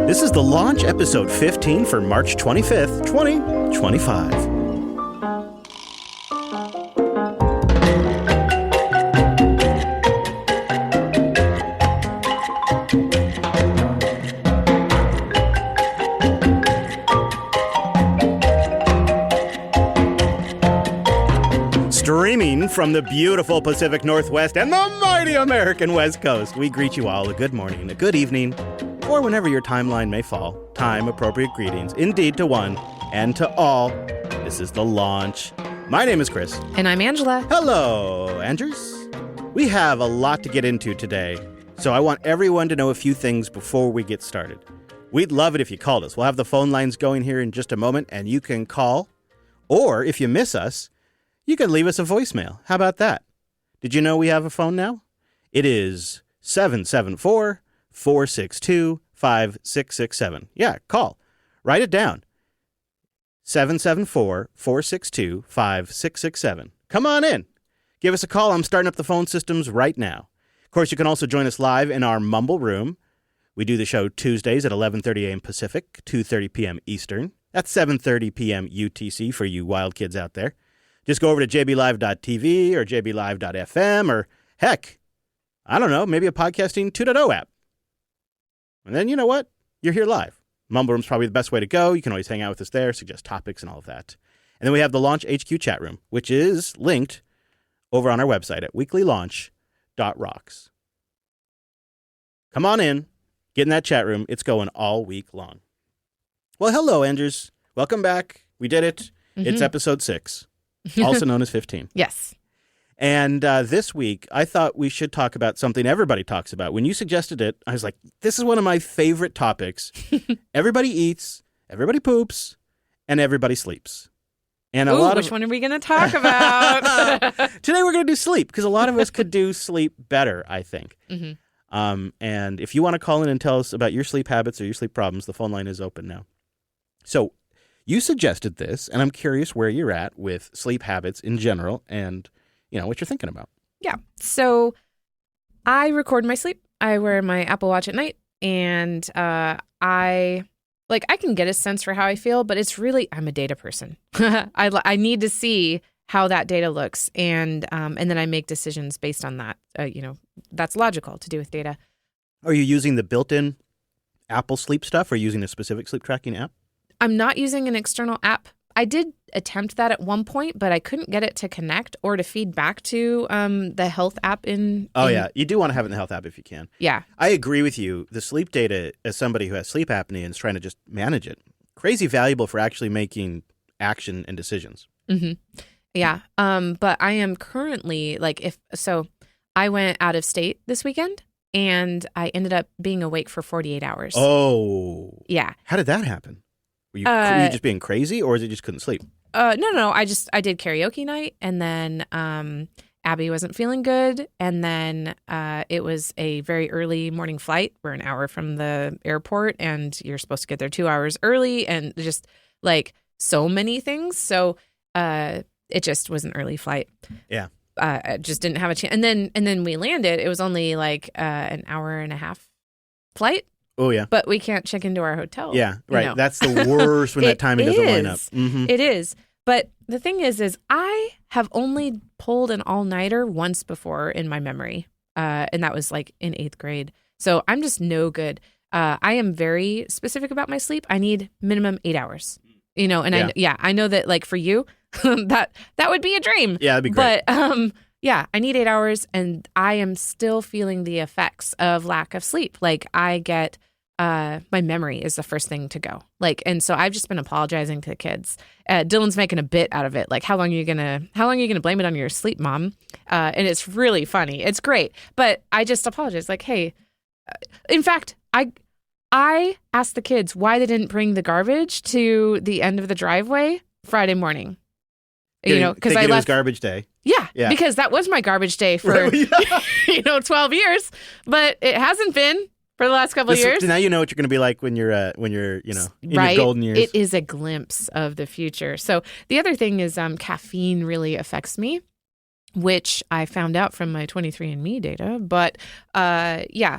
This is the launch episode 15 for March 25th, 2025. Streaming from the beautiful Pacific Northwest and the mighty American West Coast, we greet you all a good morning, a good evening, or whenever your timeline may fall. Time-appropriate greetings, indeed to one and to all. This is the launch. My name is Chris. And I'm Angela. Hello, Andrews. We have a lot to get into today, so I want everyone to know a few things before we get started. We'd love it if you called us. We'll have the phone lines going here in just a moment, and you can call, or if you miss us, you can leave us a voicemail. How about that? Did you know we have a phone now? It is 774-462-5667. Yeah, call. Write it down. 774-462-5667. Come on in. Give us a call. I'm starting up the phone systems right now. Of course, you can also join us live in our Mumble Room. We do the show Tuesdays at 11:30 a.m. Pacific, 2:30 p.m. Eastern. That's 7:30 p.m. UTC for you wild kids out there. Just go over to jblive.tv or jblive.fm or, heck, I don't know, maybe a Podcasting 2.0 app. And then, you know what? You're here live. Mumble Room's probably the best way to go. You can always hang out with us there, suggest topics and all of that. And then we have the Launch HQ chat room, which is linked over on our website at weeklylaunch.rocks. Come on in. Get in that chat room. It's going all week long. Well, hello, Andrews. Welcome back. We did it. Mm-hmm. It's episode 6. Also known as 15. Yes. And this week, I thought we should talk about something everybody talks about. When you suggested it, I was like, this is one of my favorite topics. Everybody eats, everybody poops, and everybody sleeps. And which one are we going to talk about? Today we're going to do sleep, because a lot of us could do sleep better, I think. Mm-hmm. And if you want to call in and tell us about your sleep habits or your sleep problems, the phone line is open now. So you suggested this, and I'm curious where you're at with sleep habits in general and, you know, what you're thinking about. Yeah. So I record my sleep. I wear my Apple Watch at night, and I can get a sense for how I feel, but it's really, I'm a data person. I need to see how that data looks, and then I make decisions based on that. That's logical to do with data. Are you using the built-in Apple sleep stuff or using a specific sleep tracking app? I'm not using an external app. I did attempt that at one point, but I couldn't get it to connect or to feed back to the health app yeah. You do want to have it in the health app if you can. Yeah. I agree with you. The sleep data, as somebody who has sleep apnea and is trying to just manage it, crazy valuable for actually making action and decisions. Mm-hmm. Yeah. But I am currently, I went out of state this weekend, and I ended up being awake for 48 hours. Oh. Yeah. How did that happen? Were you just being crazy, or is it just couldn't sleep? No. I did karaoke night, and then Abby wasn't feeling good, and then it was a very early morning flight. We're an hour from the airport, and you're supposed to get there 2 hours early, and just like so many things. So it just was an early flight. Yeah. I just didn't have a chance. And then we landed. It was only like an hour and a half flight. Oh, yeah. But we can't check into our hotel. Yeah, right. That's the worst when that timing doesn't line up. Mm-hmm. It is. But the thing is I have only pulled an all-nighter once before in my memory. And that was like in 8th grade. So I'm just no good. I am very specific about my sleep. I need minimum 8 hours. And I know that like for you, that would be a dream. Yeah, that'd be great. But I need 8 hours, and I am still feeling the effects of lack of sleep. Like I get my memory is the first thing to go. And so I've just been apologizing to the kids. Dylan's making a bit out of it. Like, how long are you gonna blame it on your sleep, Mom? And it's really funny. It's great. But I just apologize. Like, hey, in fact, I asked the kids why they didn't bring the garbage to the end of the driveway Friday morning. Because it was garbage day. Yeah, because that was my garbage day for 12 years, but it hasn't been for the last couple of years. Now you know what you're going to be like when you're in your golden years. It is a glimpse of the future. So the other thing is caffeine really affects me. which I found out from my 23andMe data. But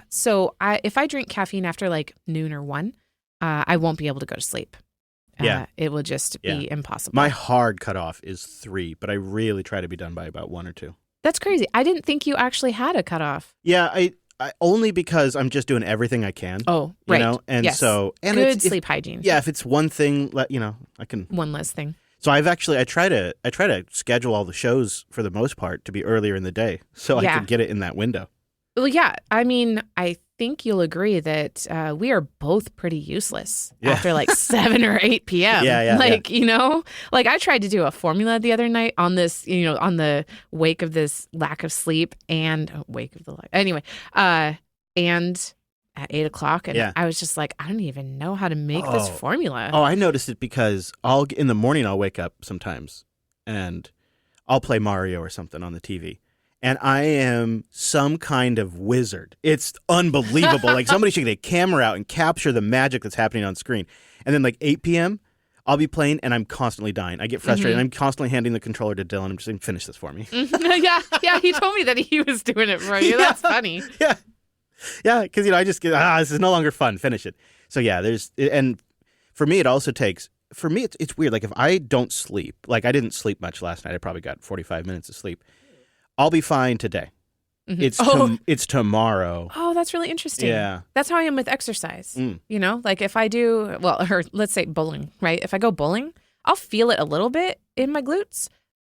so if I drink caffeine after like noon or 1, I won't be able to go to sleep. Yeah. It will just Yeah. be impossible. My hard cutoff is 3, but I really try to be done by about 1 or 2. That's crazy. I didn't think you actually had a cutoff. Yeah, I only because I'm just doing everything I can. Oh, right. You know? And yes. so and good sleep hygiene. Yeah, if it's one thing, I can. One less thing. So I try to schedule all the shows for the most part to be earlier in the day, so I can get it in that window. Well, yeah. I mean, I think you'll agree that we are both pretty useless after like 7 or 8 p.m. Like I tried to do a formula the other night on this, on the wake of this lack of sleep and and at 8 o'clock. And I was just like, I don't even know how to make this formula. Oh, I noticed it because in the morning I'll wake up sometimes and I'll play Mario or something on the TV. And I am some kind of wizard. It's unbelievable. Like somebody should get a camera out and capture the magic that's happening on screen. And then like 8 p.m., I'll be playing and I'm constantly dying. I get frustrated. Mm-hmm. I'm constantly handing the controller to Dylan. I'm just saying, finish this for me. Yeah. He told me that he was doing it for you. That's funny. Yeah, because I just get this is no longer fun. Finish it. So yeah, and for me it also takes. For me it's weird. Like if I don't sleep, like I didn't sleep much last night. I probably got 45 minutes of sleep. I'll be fine today. Mm-hmm. It's tomorrow. Oh, that's really interesting. Yeah. That's how I am with exercise. Like if I do, or let's say bowling, right? If I go bowling, I'll feel it a little bit in my glutes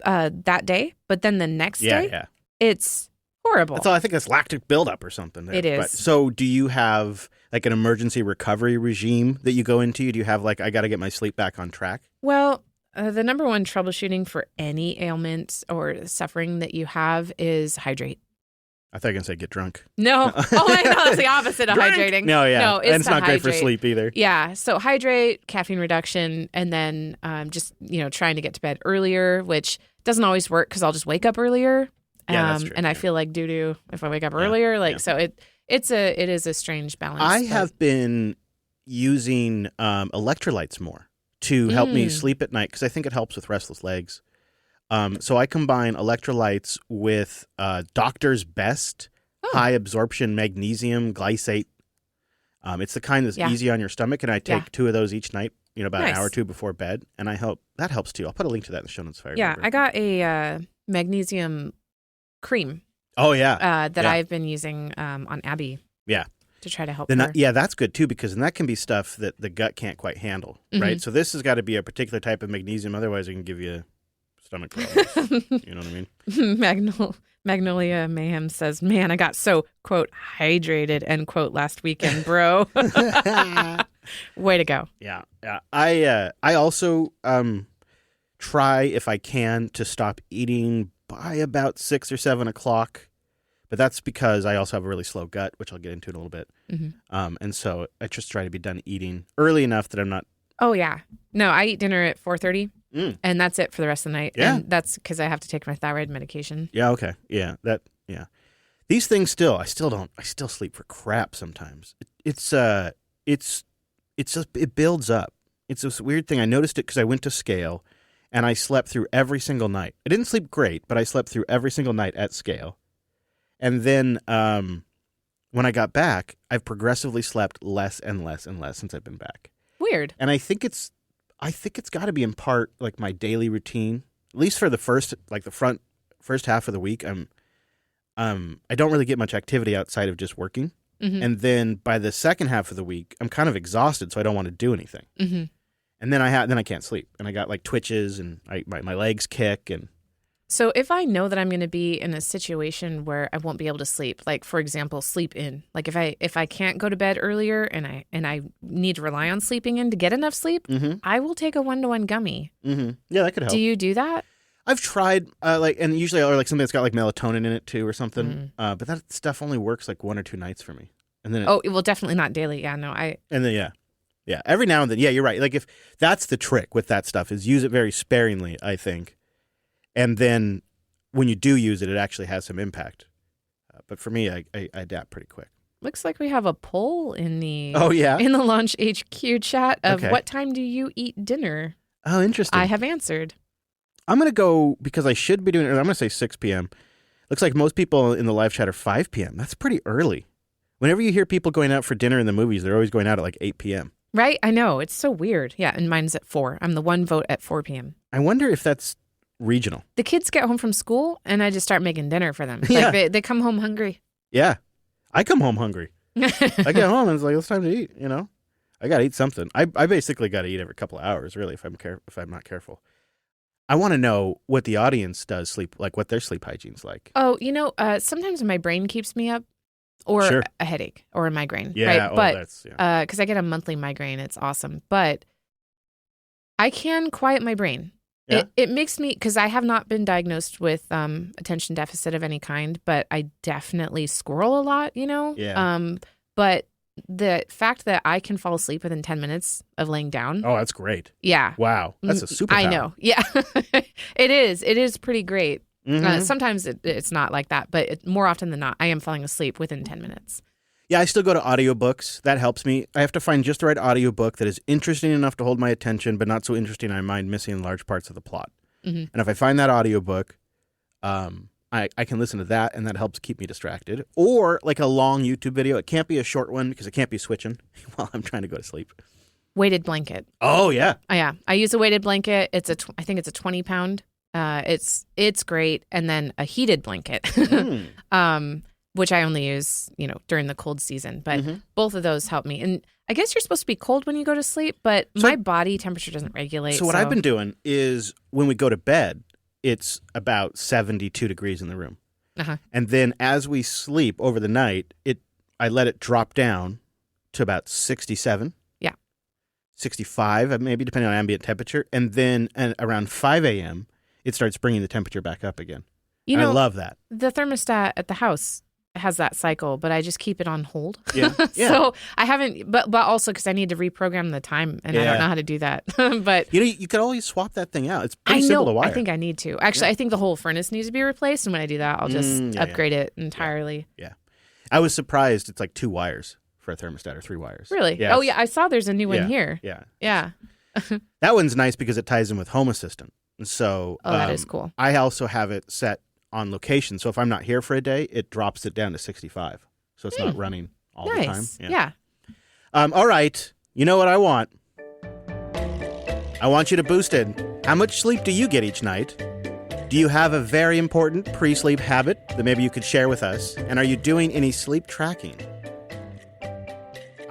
that day, but then the next day, it's horrible. That's all. I think it's lactic buildup or something. There. It is. But, so do you have like an emergency recovery regime that you go into? Do you have like, I got to get my sleep back on track? Well, the number one troubleshooting for any ailment or suffering that you have is hydrate. I thought you were going to say get drunk. No. Oh, I know. That's the opposite of hydrating. No, it's not great for sleep either. Yeah. So hydrate, caffeine reduction, and then just, trying to get to bed earlier, which doesn't always work because I'll just wake up earlier. That's true. And I feel like doo-doo if I wake up earlier. So it is a strange balance. I have been using electrolytes more to help me sleep at night because I think it helps with restless legs. So I combine electrolytes with Doctor's Best high absorption magnesium glycate. It's the kind that's easy on your stomach, and I take 2 of those each night, about an hour or 2 before bed, and that helps too. I'll put a link to that in the show notes if I remember. I got a magnesium cream. Oh, yeah. That I've been using on Abby. Yeah. To try to help her. That's good too, because then that can be stuff that the gut can't quite handle, right? So this has got to be a particular type of magnesium, otherwise it can give you stomach problems. You know what I mean? Magnolia Mayhem says, man, I got so, quote, hydrated, end quote, last weekend, bro. Way to go. Yeah. I also try, if I can, to stop eating by about 6 or 7 o'clock. But that's because I also have a really slow gut, which I'll get into in a little bit. Mm-hmm. And so I just try to be done eating early enough that I'm not... Oh, yeah. No, I eat dinner at 4:30, and that's it for the rest of the night. Yeah. And that's because I have to take my thyroid medication. Yeah, okay. Yeah, These things I still sleep for crap sometimes. It builds up. It's this weird thing. I noticed it because I went to scale, and I slept through every single night. I didn't sleep great, but I slept through every single night at scale. And then when I got back, I've progressively slept less and less and less since I've been back. Weird. And I think it's got to be in part like my daily routine, at least for the first half of the week. I don't really get much activity outside of just working. Mm-hmm. And then by the second half of the week, I'm kind of exhausted, so I don't want to do anything. Mm-hmm. And then I can't sleep, and I got like twitches, and my legs kick, and. So if I know that I'm going to be in a situation where I won't be able to sleep, like for example, sleep in, like if I can't go to bed earlier and I need to rely on sleeping in to get enough sleep, I will take a 1-to-1 gummy. Mm-hmm. Yeah, that could help. Do you do that? I've tried and usually or like something that's got like melatonin in it too or something. But that stuff only works like 1 or 2 nights for me. And then well, definitely not daily. Yeah, no, And then yeah, every now and then. Yeah, you're right. Like if that's the trick with that stuff is use it very sparingly, I think. And then when you do use it, it actually has some impact. But for me, I adapt pretty quick. Looks like we have a poll in the in the Launch HQ chat of what time do you eat dinner? Oh, interesting. I have answered. I'm going to go because I should be doing it. I'm going to say 6 p.m. Looks like most people in the live chat are 5 p.m. That's pretty early. Whenever you hear people going out for dinner in the movies, they're always going out at like 8 p.m. Right? I know. It's so weird. Yeah, and mine's at 4. I'm the one vote at 4 p.m. I wonder if that's regional. The kids get home from school, and I just start making dinner for them. Yeah. Like they come home hungry. Yeah. I come home hungry. I get home and it's like, it's time to eat, you know? I got to eat something. I basically got to eat every couple of hours, really, if I'm not careful. I want to know what the audience does what their sleep hygiene's like. Oh, sometimes my brain keeps me up, or Sure. a headache, or a migraine. Yeah, right? But that's, yeah. because I get a monthly migraine, it's awesome. But I can quiet my brain. Yeah. It makes me, because I have not been diagnosed with attention deficit of any kind, but I definitely squirrel a lot, Yeah. But the fact that I can fall asleep within 10 minutes of laying down. Oh, that's great. Yeah. Wow. That's a superpower. I know. Yeah. It is. It is pretty great. Mhm. Sometimes it's not like that, but more often than not, I am falling asleep within 10 minutes. Yeah, I still go to audiobooks. That helps me. I have to find just the right audiobook that is interesting enough to hold my attention, but not so interesting I mind missing large parts of the plot. Mm-hmm. And if I find that audiobook, I can listen to that, and that helps keep me distracted. Or like a long YouTube video. It can't be a short one because it can't be switching while I'm trying to go to sleep. Weighted blanket. Oh, yeah. Oh, yeah. I use a weighted blanket. I think it's a 20 pound. It's great. And then a heated blanket. Which I only use, during the cold season. But both of those help me. And I guess you're supposed to be cold when you go to sleep, but my body temperature doesn't regulate. So what I've been doing is when we go to bed, it's about 72 degrees in the room. Uh-huh. And then as we sleep over the night, I let it drop down to about 67. Yeah. 65, maybe, depending on ambient temperature. And then around 5 a.m., it starts bringing the temperature back up again. I love that. The thermostat at the house has that cycle, but I just keep it on hold. Yeah. So I haven't, but also because I need to reprogram the time, and I don't know how to do that. But you could always swap that thing out. It's pretty simple to wire. I think I need to. Actually, I think the whole furnace needs to be replaced, and when I do that, I'll just upgrade it entirely. Yeah. I was surprised it's like 2 wires for a thermostat or 3 wires. Really? Yeah, oh, yeah. I saw there's a new one here. Yeah. Yeah. That one's nice because it ties in with Home Assistant. And so that is cool. I also have it set on location. So if I'm not here for a day, it drops it down to 65. So it's not running all the time. Yeah. All right. You know what I want? I want you to boost it. How much sleep do you get each night? Do you have a very important pre-sleep habit that maybe you could share with us? And are you doing any sleep tracking?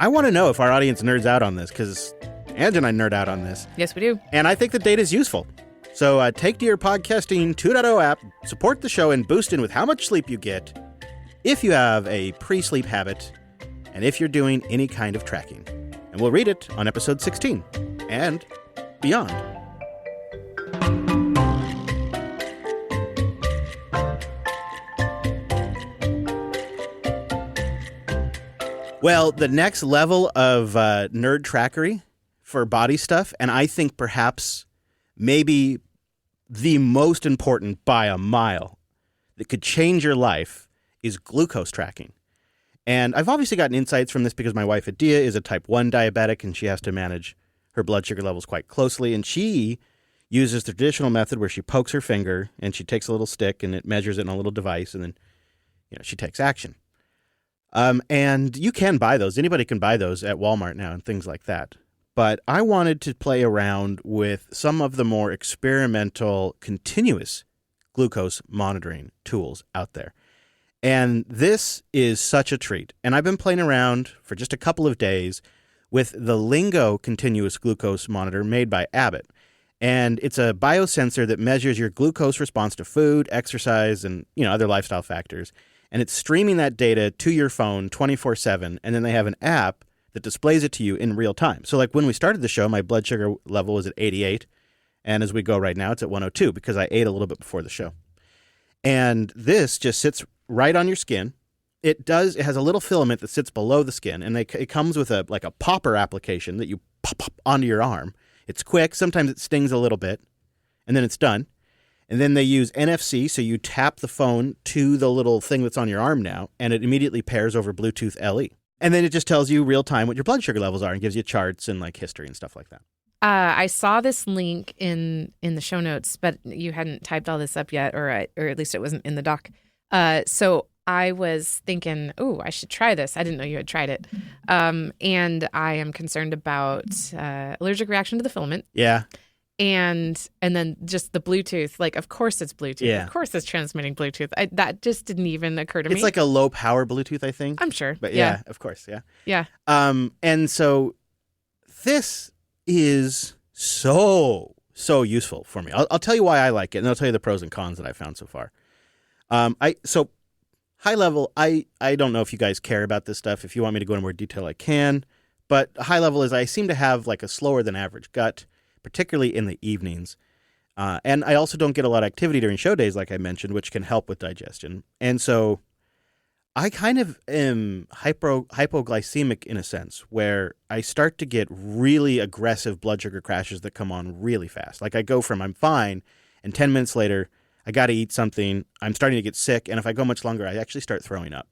I want to know if our audience nerds out on this, because Ange and I nerd out on this. Yes, we do. And I think the data is useful. So take to your Podcasting 2.0 app, support the show, and boost in with how much sleep you get if you have a pre-sleep habit and if you're doing any kind of tracking. And we'll read it on episode 16 and beyond. Well, the next level of nerd trackery for body stuff, and I think perhaps maybe the most important by a mile that could change your life is glucose tracking. And I've obviously gotten insights from this because my wife, Adia, is a type 1 diabetic, and she has to manage her blood sugar levels quite closely. And she uses the traditional method where she pokes her finger and she takes a little stick and it measures it in a little device, and then she takes action. And you can buy those. Anybody can buy those at Walmart now and things like that. But I wanted to play around with some of the more experimental continuous glucose monitoring tools out there. And this is such a treat. And I've been playing around for just a couple of days with the Lingo continuous glucose monitor made by Abbott. And it's a biosensor that measures your glucose response to food, exercise, and other lifestyle factors. And it's streaming that data to your phone 24/7. And then they have an app that displays it to you in real time. So like when we started the show, my blood sugar level was at 88. And as we go right now, it's at 102 because I ate a little bit before the show. And this just sits right on your skin. It has a little filament that sits below the skin, and it comes with a popper application that you pop onto your arm. It's quick. Sometimes it stings a little bit, and then it's done. And then they use NFC, so you tap the phone to the little thing that's on your arm now, and it immediately pairs over Bluetooth LE. And then it just tells you real time what your blood sugar levels are and gives you charts and history and stuff like that. I saw this link in the show notes, but you hadn't typed all this up yet, or at least it wasn't in the doc. So I was thinking, oh, I should try this. I didn't know you had tried it. And I am concerned about allergic reaction to the filament. Yeah. And then just the Bluetooth. Like, of course it's Bluetooth. Yeah. Of course it's transmitting Bluetooth. That just didn't even occur to me. It's like a low power Bluetooth, I think. I'm sure. But yeah, of course. Yeah. Yeah. And so this is so useful for me. I'll tell you why I like it, and I'll tell you the pros and cons that I found so far. So high level, I don't know if you guys care about this stuff. If you want me to go into more detail, I can. But high level is I seem to have like a slower than average gut, particularly in the evenings. And I also don't get a lot of activity during show days, like I mentioned, which can help with digestion. And so I kind of am hypoglycemic in a sense, where I start to get really aggressive blood sugar crashes that come on really fast. Like I go from I'm fine, and 10 minutes later, I got to eat something. I'm starting to get sick. And if I go much longer, I actually start throwing up.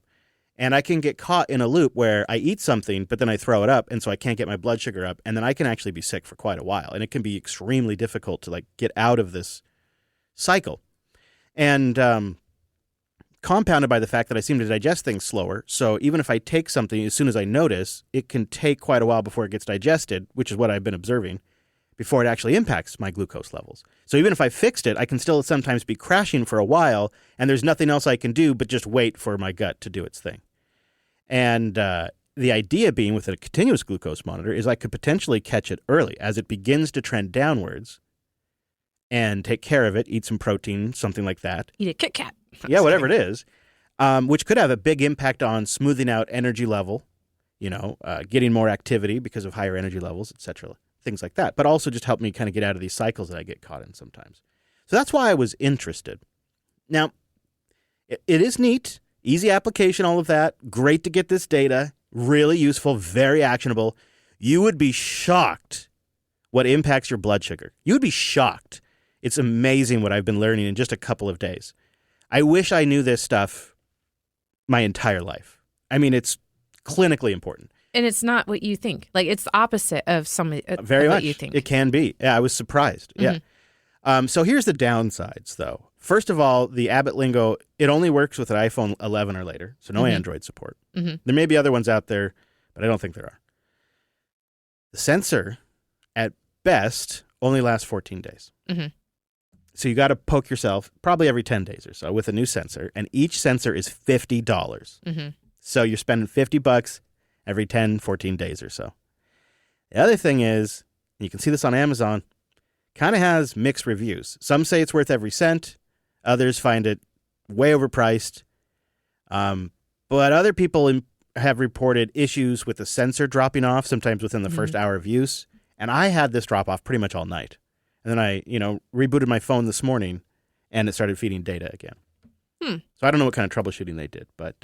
And I can get caught in a loop where I eat something, but then I throw it up. And so I can't get my blood sugar up. And then I can actually be sick for quite a while. And it can be extremely difficult to like get out of this cycle. And compounded by the fact that I seem to digest things slower. So even if I take something, as soon as I notice, it can take quite a while before it gets digested, which is what I've been observing, before it actually impacts my glucose levels. So even if I fixed it, I can still sometimes be crashing for a while, and there's nothing else I can do but just wait for my gut to do its thing. And the idea being with a continuous glucose monitor is I could potentially catch it early as it begins to trend downwards and take care of it, eat some protein, something like that. Eat a Kit Kat. Yeah, whatever it is, which could have a big impact on smoothing out energy level, getting more activity because of higher energy levels, etc., things like that. But also just help me kind of get out of these cycles that I get caught in sometimes. So that's why I was interested. Now, it is neat, easy application, all of that. Great to get this data, really useful, very actionable. You would be shocked what impacts your blood sugar. You would be shocked. It's amazing what I've been learning in just a couple of days. I wish I knew this stuff my entire life. I mean, it's clinically important. And it's not what you think. Like, it's the opposite of Very of much. what you think. It can be. Yeah, I was surprised. Mm-hmm. Yeah. So here's the downsides, though. First of all, the Abbott Lingo, it only works with an iPhone 11 or later, so no Android support. Mm-hmm. There may be other ones out there, but I don't think there are. The sensor, at best, only lasts 14 days. Mm-hmm. So you got to poke yourself probably every 10 days or so with a new sensor, and each sensor is $50. Mm-hmm. So you're spending $50 every 10, 14 days or so. The other thing is, and you can see this on Amazon, kind of has mixed reviews. Some say it's worth every cent. Others find it way overpriced. But other people have reported issues with the sensor dropping off, sometimes within the first hour of use. And I had this drop off pretty much all night. And then I, rebooted my phone this morning, and it started feeding data again. So I don't know what kind of troubleshooting they did. But,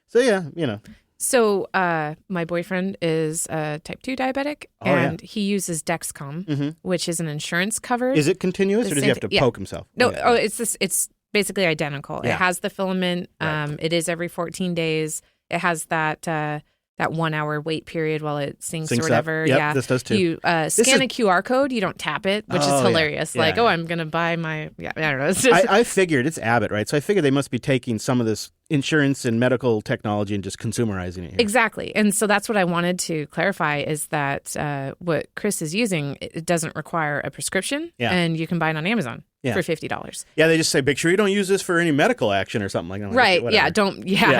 so yeah. So my boyfriend is a type 2 diabetic, and he uses Dexcom, which is an insurance covered. Is it continuous, or does he have to poke himself? No, it's basically identical. Yeah. It has the filament. Right. It is every 14 days. It has that 1 hour wait period while it syncs or whatever. Yep, yeah, this does too. You scan a QR code. You don't tap it, which is hilarious. Yeah. Like, I'm going to buy my, I don't know. It's just, I figured it's Abbott, right? So I figured they must be taking some of this insurance and medical technology and just consumerizing it here. Exactly. And so that's what I wanted to clarify is that what Chris is using, it doesn't require a prescription, and you can buy it on Amazon for $50. Yeah, they just say, make sure you don't use this for any medical action or something like that. Right. Whatever.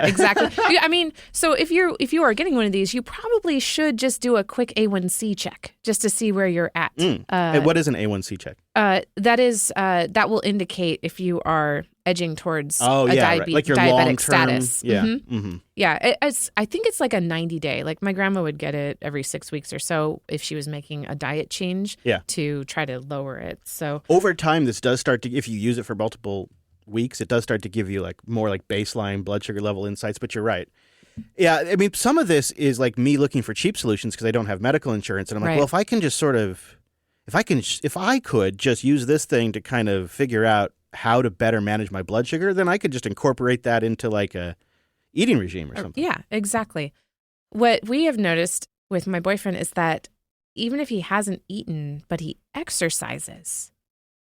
Exactly. I mean, so if you are getting one of these, you probably should just do a quick A1C check just to see where you're at. And what is an A1C check? That will indicate if you are edging towards like your diabetic long-term status. Yeah. Mm-hmm. Yeah. I think it's like a 90-day. Like my grandma would get it every 6 weeks or so if she was making a diet change to try to lower it. So over time, this does start to, if you use it for multiple weeks, it does start to give you like more like baseline blood sugar level insights. But you're right. Yeah, I mean, some of this is like me looking for cheap solutions because I don't have medical insurance, and I'm like, well, if I can just sort of, if I could just use this thing to kind of figure out how to better manage my blood sugar, then I could just incorporate that into like a eating regime or something. Yeah, exactly. What we have noticed with my boyfriend is that even if he hasn't eaten, but he exercises,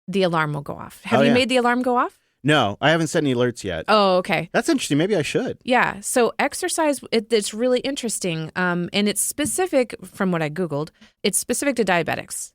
the alarm will go off. Have you made the alarm go off? No, I haven't set any alerts yet. Oh, okay. That's interesting. Maybe I should. Yeah. So exercise, it's really interesting. And it's specific, from what I Googled, it's specific to diabetics.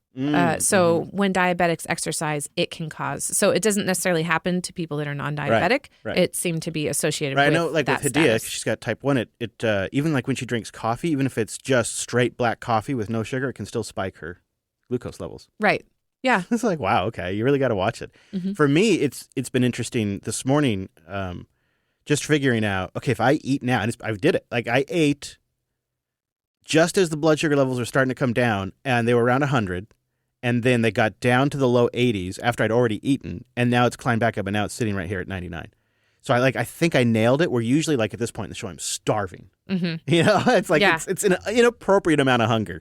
So when diabetics exercise, it can cause. So it doesn't necessarily happen to people that are non-diabetic. Right. It seemed to be associated Right. with I know, like that with Hadia, status. she's got type 1. It even like when she drinks coffee, even if it's just straight black coffee with no sugar, it can still spike her glucose levels. Right. Yeah. It's like, wow, okay, you really got to watch it. Mm-hmm. For me, it's been interesting this morning, just figuring out, okay, if I eat now, and I did it. Like I ate just as the blood sugar levels were starting to come down, and they were around 100, and then they got down to the low 80s after I'd already eaten, and now it's climbed back up, and now it's sitting right here at 99. So I think I nailed it. Where usually, like at this point in the show, I'm starving. Mm-hmm. You know, it's like Yeah. it's an inappropriate amount of hunger.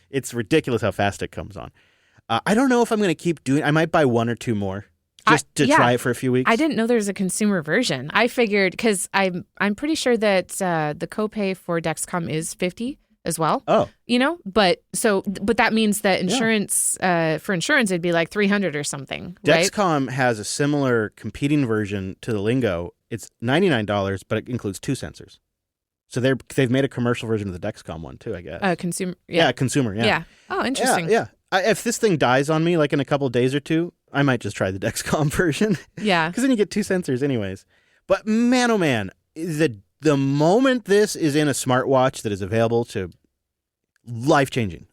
It's ridiculous how fast it comes on. I don't know if I'm going to keep doing. I might buy one or two more just to try it for a few weeks. I didn't know there was a consumer version. I figured, because I'm pretty sure that the copay for Dexcom is $50 as well. Oh, but that means that insurance for insurance it'd be like $300 or something, right? Dexcom has a similar competing version to the Lingo. It's $99, but it includes 2 sensors. So they've made a commercial version of the Dexcom one too, I guess. Consumer. Yeah, consumer. Yeah. Yeah. Oh, interesting. Yeah. If this thing dies on me, like in a couple of days or two, I might just try the Dexcom version. Yeah. Because then you get 2 sensors anyways. But man, oh man, the moment this is in a smartwatch that is available to life-changing.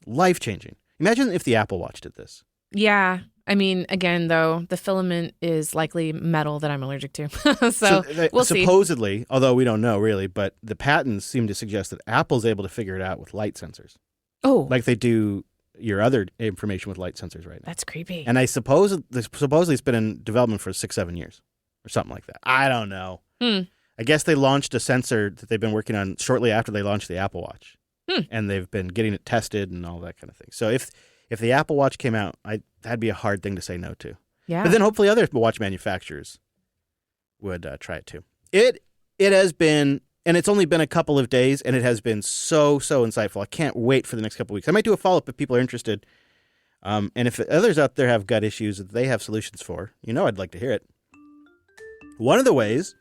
Imagine if the Apple Watch did this. Yeah. I mean, again, though, the filament is likely metal that I'm allergic to. so we'll see. Supposedly, although we don't know really, but the patents seem to suggest that Apple's able to figure it out with light sensors. Oh. Like they do your other information with light sensors right now. That's creepy. And I suppose supposedly it's been in development for 6-7 years or something like that. I don't know. I guess they launched a sensor that they've been working on shortly after they launched the Apple Watch. And they've been getting it tested and all that kind of thing. So if the Apple Watch came out, that'd be a hard thing to say no to. Yeah. But then hopefully other watch manufacturers would try it too. It has been, and it's only been a couple of days, and it has been so insightful. I can't wait for the next couple of weeks. I might do a follow-up if people are interested. And if others out there have gut issues that they have solutions for, I'd like to hear it. One of the ways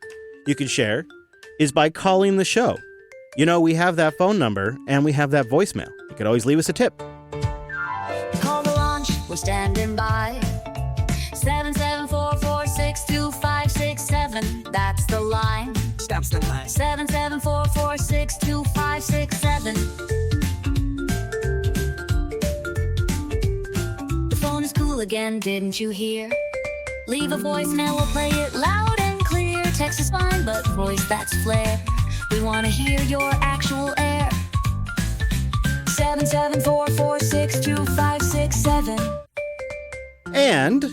you can share is by calling the show. We have that phone number, and we have that voicemail. You could always leave us a tip. Call the launch, we're standing by. 774462567. That's the line. Stops the line. 774462567. The phone is cool again, didn't you hear? Leave a voicemail, we'll play it loud and clear. Text is fine, but voice, that's flair. We want to hear your actual air. 774462567. And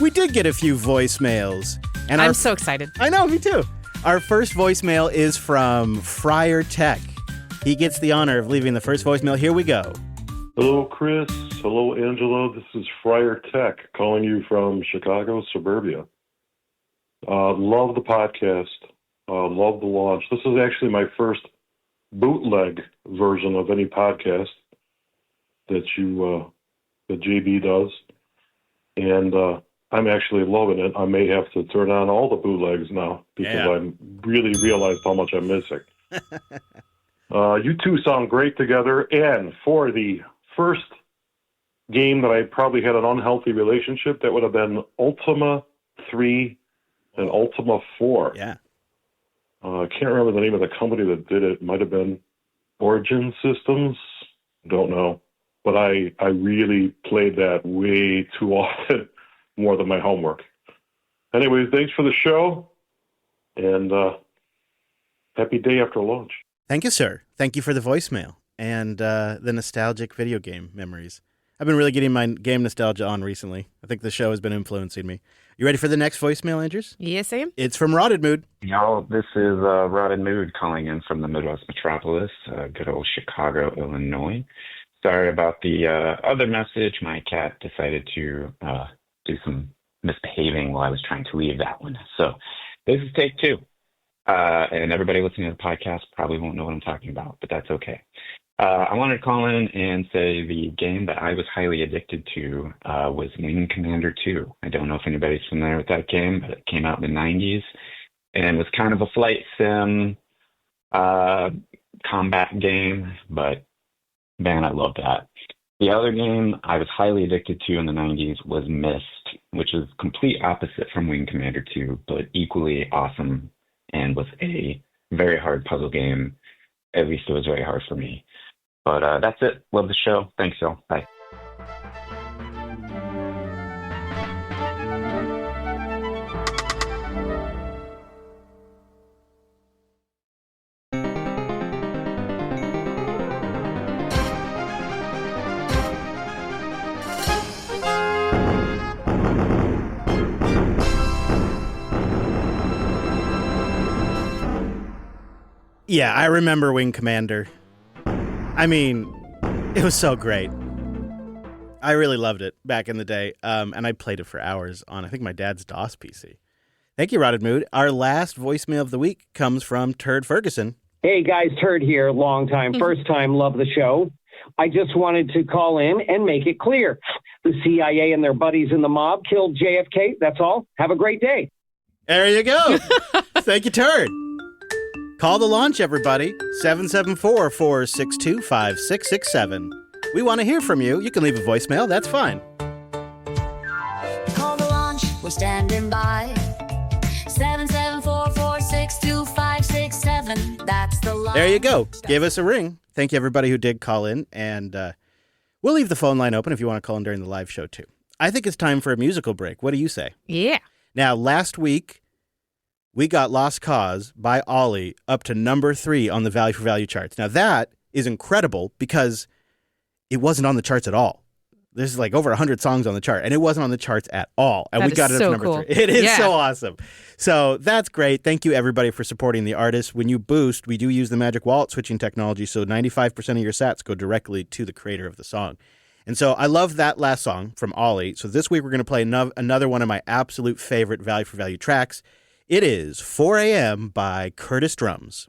we did get a few voicemails. And I'm so excited. I know, me too. Our first voicemail is from Friar Tech. He gets the honor of leaving the first voicemail. Here we go. Hello, Chris. Hello, Angela. This is Friar Tech calling you from Chicago, suburbia. Love the podcast. Love the launch. This is actually my first bootleg version of any podcast that JB does. And I'm actually loving it. I may have to turn on all the bootlegs now because I really realized how much I'm missing. You two sound great together. And for the first game that I probably had an unhealthy relationship, that would have been Ultima 3 and Ultima 4. Yeah. I can't remember the name of the company that did it. It might have been Origin Systems. Don't know. But I really played that way too often, more than my homework. Anyways, thanks for the show, and happy day after launch. Thank you, sir. Thank you for the voicemail and the nostalgic video game memories. I've been really getting my game nostalgia on recently. I think the show has been influencing me. You ready for the next voicemail, Andrews? Yes, I am. It's from Rotted Mood. Y'all, this is Rotted Mood calling in from the Midwest Metropolis, good old Chicago, Illinois. Sorry about the other message. My cat decided to do some misbehaving while I was trying to leave that one. So this is take 2. And everybody listening to the podcast probably won't know what I'm talking about, but that's okay. I wanted to call in and say the game that I was highly addicted to was Wing Commander 2. I don't know if anybody's familiar with that game, but it came out in the 90s and was kind of a flight sim combat game, but man, I love that. The other game I was highly addicted to in the 90s was Myst, which is complete opposite from Wing Commander 2, but equally awesome and was a very hard puzzle game. At least it was very hard for me. But that's it. Love the show. Thanks, y'all. Bye. Yeah, I remember Wing Commander. I mean, it was so great. I really loved it back in the day, and I played it for hours on, I think, my dad's DOS PC. Thank you, Rotted Mood. Our last voicemail of the week comes from Turd Ferguson. Hey, guys, Turd here. Long time, first time, love the show. I just wanted to call in and make it clear. The CIA and their buddies in the mob killed JFK. That's all. Have a great day. There you go. Thank you, Turd. Call the launch, everybody. 774-462-5667. We want to hear from you. You can leave a voicemail. That's fine. Call the launch, we're standing by. 774-462-5667. That's the line. There you go. Give us a ring. Thank you, everybody who did call in. And we'll leave the phone line open if you want to call in during the live show, too. I think it's time for a musical break. What do you say? Yeah. Now, last week, we got Lost Cause by Ollie up to number 3 on the Value for Value charts. Now, that is incredible because it wasn't on the charts at all. There's like over 100 songs on the chart, and it wasn't on the charts at all. And we got it up to number 3. It is so awesome. So that's great. Thank you, everybody, for supporting the artist. When you boost, we do use the Magic Wallet switching technology, so 95% of your sats go directly to the creator of the song. And so I love that last song from Ollie. So this week we're going to play another one of my absolute favorite Value for Value tracks. It is 4 a.m. by Curtis Drums.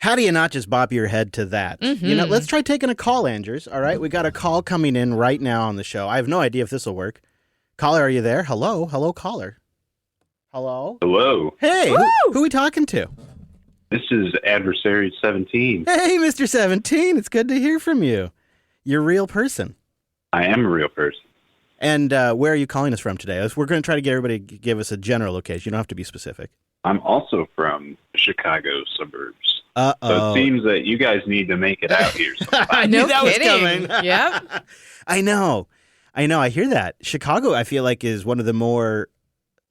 How do you not just bop your head to that? Let's try taking a call, Andrews. All right, we got a call coming in right now on the show. I have no idea if this will work. Caller, are you there? Hello, caller. Hello. Hello. Hey, who are we talking to? This is Adversary 17. Hey, Mr. 17. It's good to hear from you. You're a real person. I am a real person. And where are you calling us from today? We're going to try to get everybody to give us a general location. You don't have to be specific. I'm also from the Chicago suburbs. Uh-oh. So it seems that you guys need to make it out here sometime. I knew that kidding. was coming. Yep. I know. I hear that. Chicago, I feel like, is one of the more...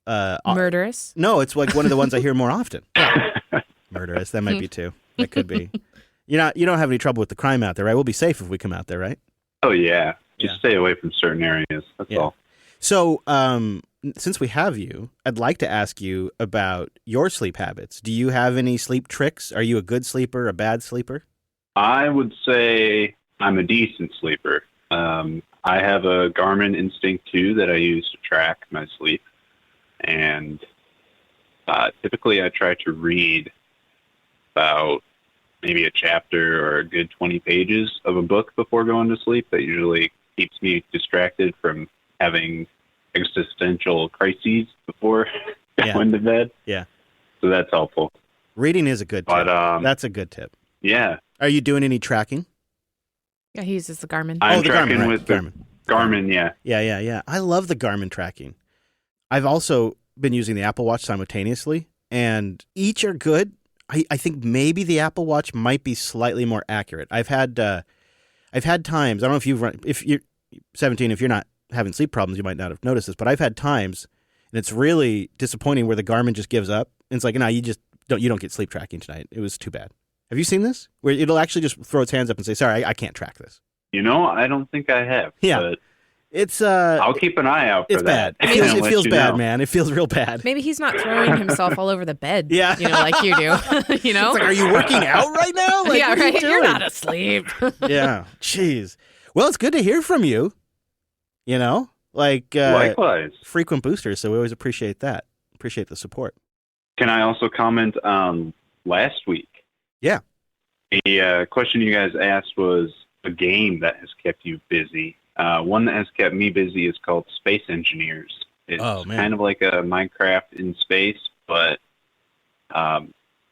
Murderous? No, it's like one of the ones I hear more often. Murderous. That might be too. That could be. You don't have any trouble with the crime out there, right? We'll be safe if we come out there, right? Oh, yeah. Just stay away from certain areas. That's all. So, since we have you, I'd like to ask you about your sleep habits. Do you have any sleep tricks? Are you a good sleeper, a bad sleeper? I would say I'm a decent sleeper. I have a Garmin Instinct 2 that I use to track my sleep. And typically I try to read about maybe a chapter or a good 20 pages of a book before going to sleep. That usually keeps me distracted from having existential crises before going to bed. Yeah. So that's helpful. Reading is a good tip. But, that's a good tip. Yeah. Are you doing any tracking? Yeah, he uses the Garmin. I'm the tracking Garmin, right. with the Garmin, yeah. Yeah. I love the Garmin tracking. I've also been using the Apple Watch simultaneously, and each are good. I think maybe the Apple Watch might be slightly more accurate. I've had times, I don't know if you're 17, if you're not having sleep problems, you might not have noticed this, but I've had times, and it's really disappointing where the Garmin just gives up. And it's like, no, you don't get sleep tracking tonight. It was too bad. Have you seen this? Where it'll actually just throw its hands up and say, sorry, I can't track this. I don't think I have. Yeah. But it's I'll keep an eye out for bad. that. It feels bad, man. It feels real bad. Maybe he's not throwing himself all over the bed. Yeah. Like you do. It's like, are you working out right now? Like, yeah, what are you right. doing? You're not asleep. Yeah. Jeez. Well, it's good to hear from you. Likewise. Frequent boosters, so we always appreciate that. Appreciate the support. Can I also comment on last week? Yeah. The question you guys asked was a game that has kept you busy. One that has kept me busy is called Space Engineers. It's kind of like a Minecraft in space, but I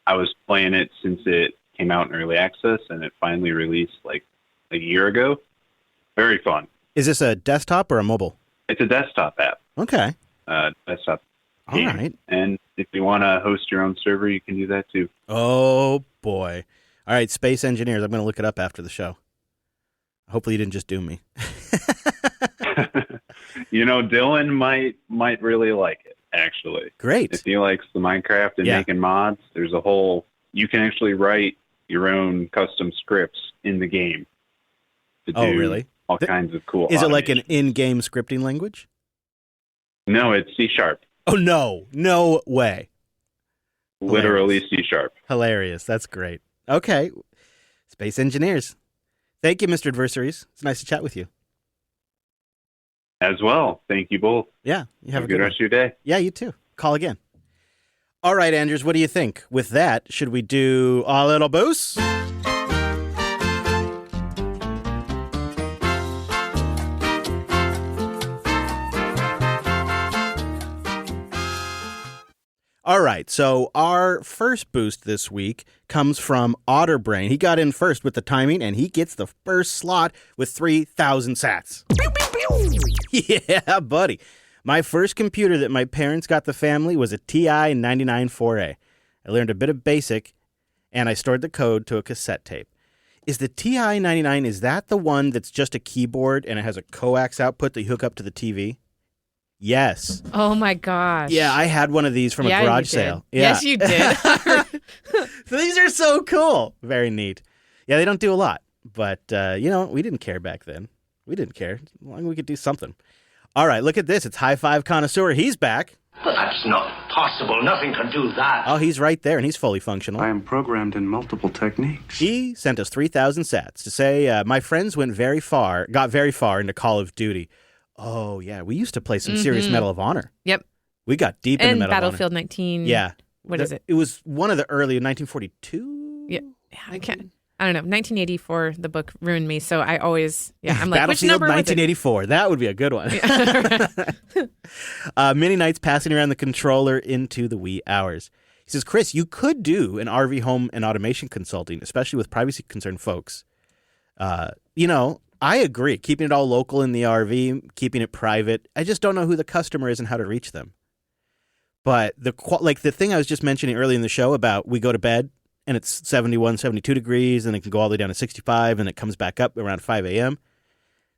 was playing it since it came out in early access, and it finally released like a year ago. Very fun. Is this a desktop or a mobile? It's a desktop app. Okay. Desktop All game. right. And if you want to host your own server, you can do that too. Oh, boy. All right, Space Engineers. I'm going to look it up after the show. Hopefully you didn't just doom me. Dylan might really like it, actually. Great. If he likes the Minecraft and making mods, there's you can actually write your own custom scripts in the game to do really? all kinds of cool Is it like an automation. in-game scripting language? No, it's C#. Oh, no. No way. Literally C#. Hilarious. That's great. Okay. Space Engineers. Thank you, Mr. Adversaries. It's nice to chat with you. As well. Thank you both. Yeah. You have a good rest of your day. Yeah, you too. Call again. All right, Andrews, what do you think? With that, should we do a little boost? All right, so our first boost this week comes from Otterbrain. He got in first with the timing, and he gets the first slot with 3,000 sats. Pew, pew, pew. Yeah, buddy. My first computer that my parents got the family was a TI 99-4A. I learned a bit of BASIC, and I stored the code to a cassette tape. Is the TI 99, is that the one that's just a keyboard and it has a coax output that you hook up to the TV? Yes. Oh, my gosh. Yeah, I had one of these from a garage sale. Yeah. Yes, you did. So these are so cool. Very neat. Yeah, they don't do a lot. But, we didn't care back then. We didn't care. As long as we could do something. All right, look at this. It's High Five Connoisseur. He's back. But that's not possible. Nothing can do that. Oh, he's right there, and he's fully functional. I am programmed in multiple techniques. He sent us 3,000 sats to say, my friends got very far into Call of Duty. Oh, yeah. We used to play some serious Medal of Honor. Yep. We got deep into and Medal of Honor. Battlefield 19. Yeah. What is it? It was one of the early 1942. Yeah. I can't. I don't know. 1984, the book ruined me. So I always, I'm like, which Battlefield number was it? 1984. That would be a good one. Many nights passing around the controller into the wee hours. He says, Chris, you could do an RV home and automation consulting, especially with privacy concerned folks. I agree. Keeping it all local in the RV, keeping it private. I just don't know who the customer is and how to reach them. But the thing I was just mentioning earlier in the show about we go to bed and it's 71, 72 degrees and it can go all the way down to 65 and it comes back up around 5 a.m.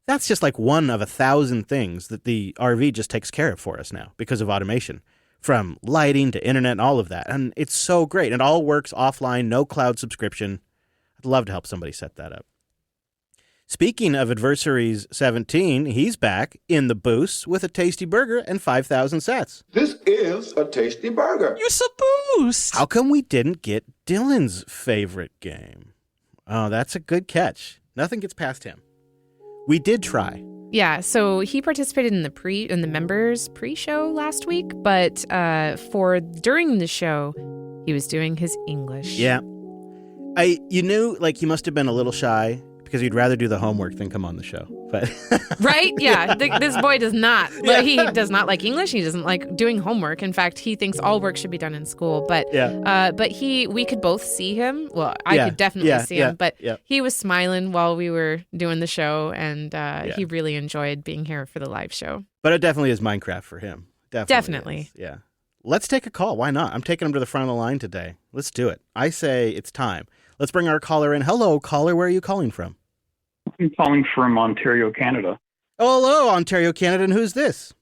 That's just like one of 1,000 things that the RV just takes care of for us now because of automation, from lighting to internet and all of that. And it's so great. It all works offline, no cloud subscription. I'd love to help somebody set that up. Speaking of Adversaries 17, he's back in the booth with a tasty burger and 5,000 sats. This is a tasty burger. You're so boost. How come we didn't get Dylan's favorite game? Oh, that's a good catch. Nothing gets past him. We did try. Yeah, so he participated in the members pre-show last week, but during the show, he was doing his English. Yeah. You knew, he must have been a little shy because he'd rather do the homework than come on the show. But right? Yeah. This boy does not. Yeah. He does not like English. He doesn't like doing homework. In fact, he thinks all work should be done in school. But we could both see him. Well, I could definitely see him. But he was smiling while we were doing the show, and he really enjoyed being here for the live show. But it definitely is Minecraft for him. Definitely. Yeah. Let's take a call. Why not? I'm taking him to the front of the line today. Let's do it. I say it's time. Let's bring our caller in. Hello, caller. Where are you calling from? I'm calling from Ontario, Canada. Oh, hello, Ontario, Canada. And who's this?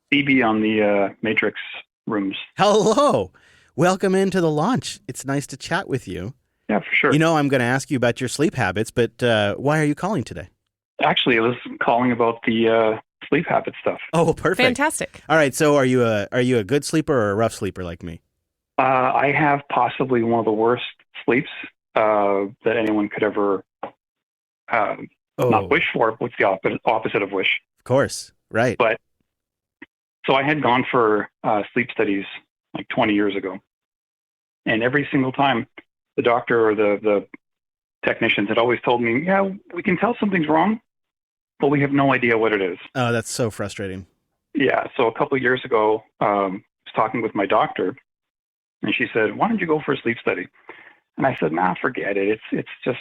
Phoebe on the Matrix rooms. Hello. Welcome into the launch. It's nice to chat with you. Yeah, for sure. I'm going to ask you about your sleep habits, but why are you calling today? Actually, I was calling about the sleep habit stuff. Oh, perfect. Fantastic. All right. So are you a good sleeper or a rough sleeper like me? I have possibly one of the worst sleeps that anyone could ever not wish for. What's the opposite of wish? Of course. Right. But so I had gone for sleep studies like 20 years ago. And every single time the doctor or the technicians had always told me, yeah, we can tell something's wrong, but we have no idea what it is. Oh, that's so frustrating. Yeah. So a couple of years ago, I was talking with my doctor and she said, why don't you go for a sleep study? And I said, nah, forget it. It's just,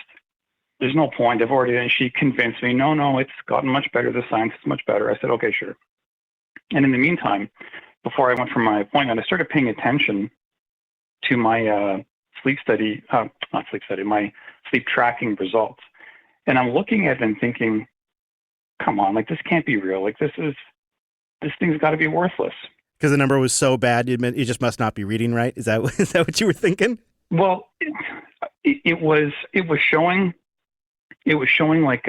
there's no point. And she convinced me, no, it's gotten much better. The science is much better. I said, okay, sure. And in the meantime, before I went for my appointment, I started paying attention to my my sleep tracking results. And I'm looking at it and thinking, come on, this can't be real. This thing's got to be worthless. Because the number was so bad, you just must not be reading right. Is that what you were thinking? Well, it was showing like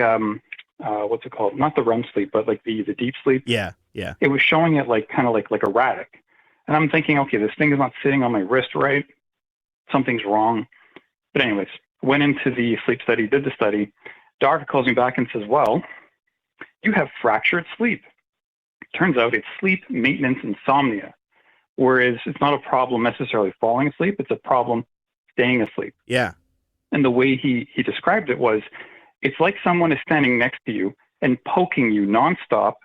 what's it called? Not the REM sleep, but like the deep sleep. Yeah. It was showing it kind of like erratic, and I'm thinking, okay, this thing is not sitting on my wrist right. Something's wrong. But anyways, went into the sleep study, did the study. Doctor calls me back and says, well, you have fractured sleep. Turns out it's sleep maintenance insomnia, whereas it's not a problem necessarily falling asleep. It's a problem staying asleep. Yeah. And the way he described it was, it's like someone is standing next to you and poking you nonstop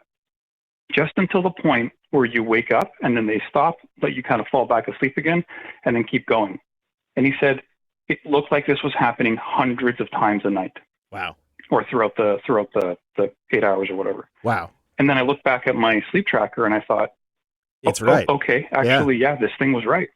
just until the point where you wake up, and then they stop, let you kind of fall back asleep again, and then keep going. And he said it looked like this was happening hundreds of times a night. Wow. Or throughout the 8 hours or whatever. Wow. And then I looked back at my sleep tracker and I thought, it's right. Okay, actually, yeah, this thing was right.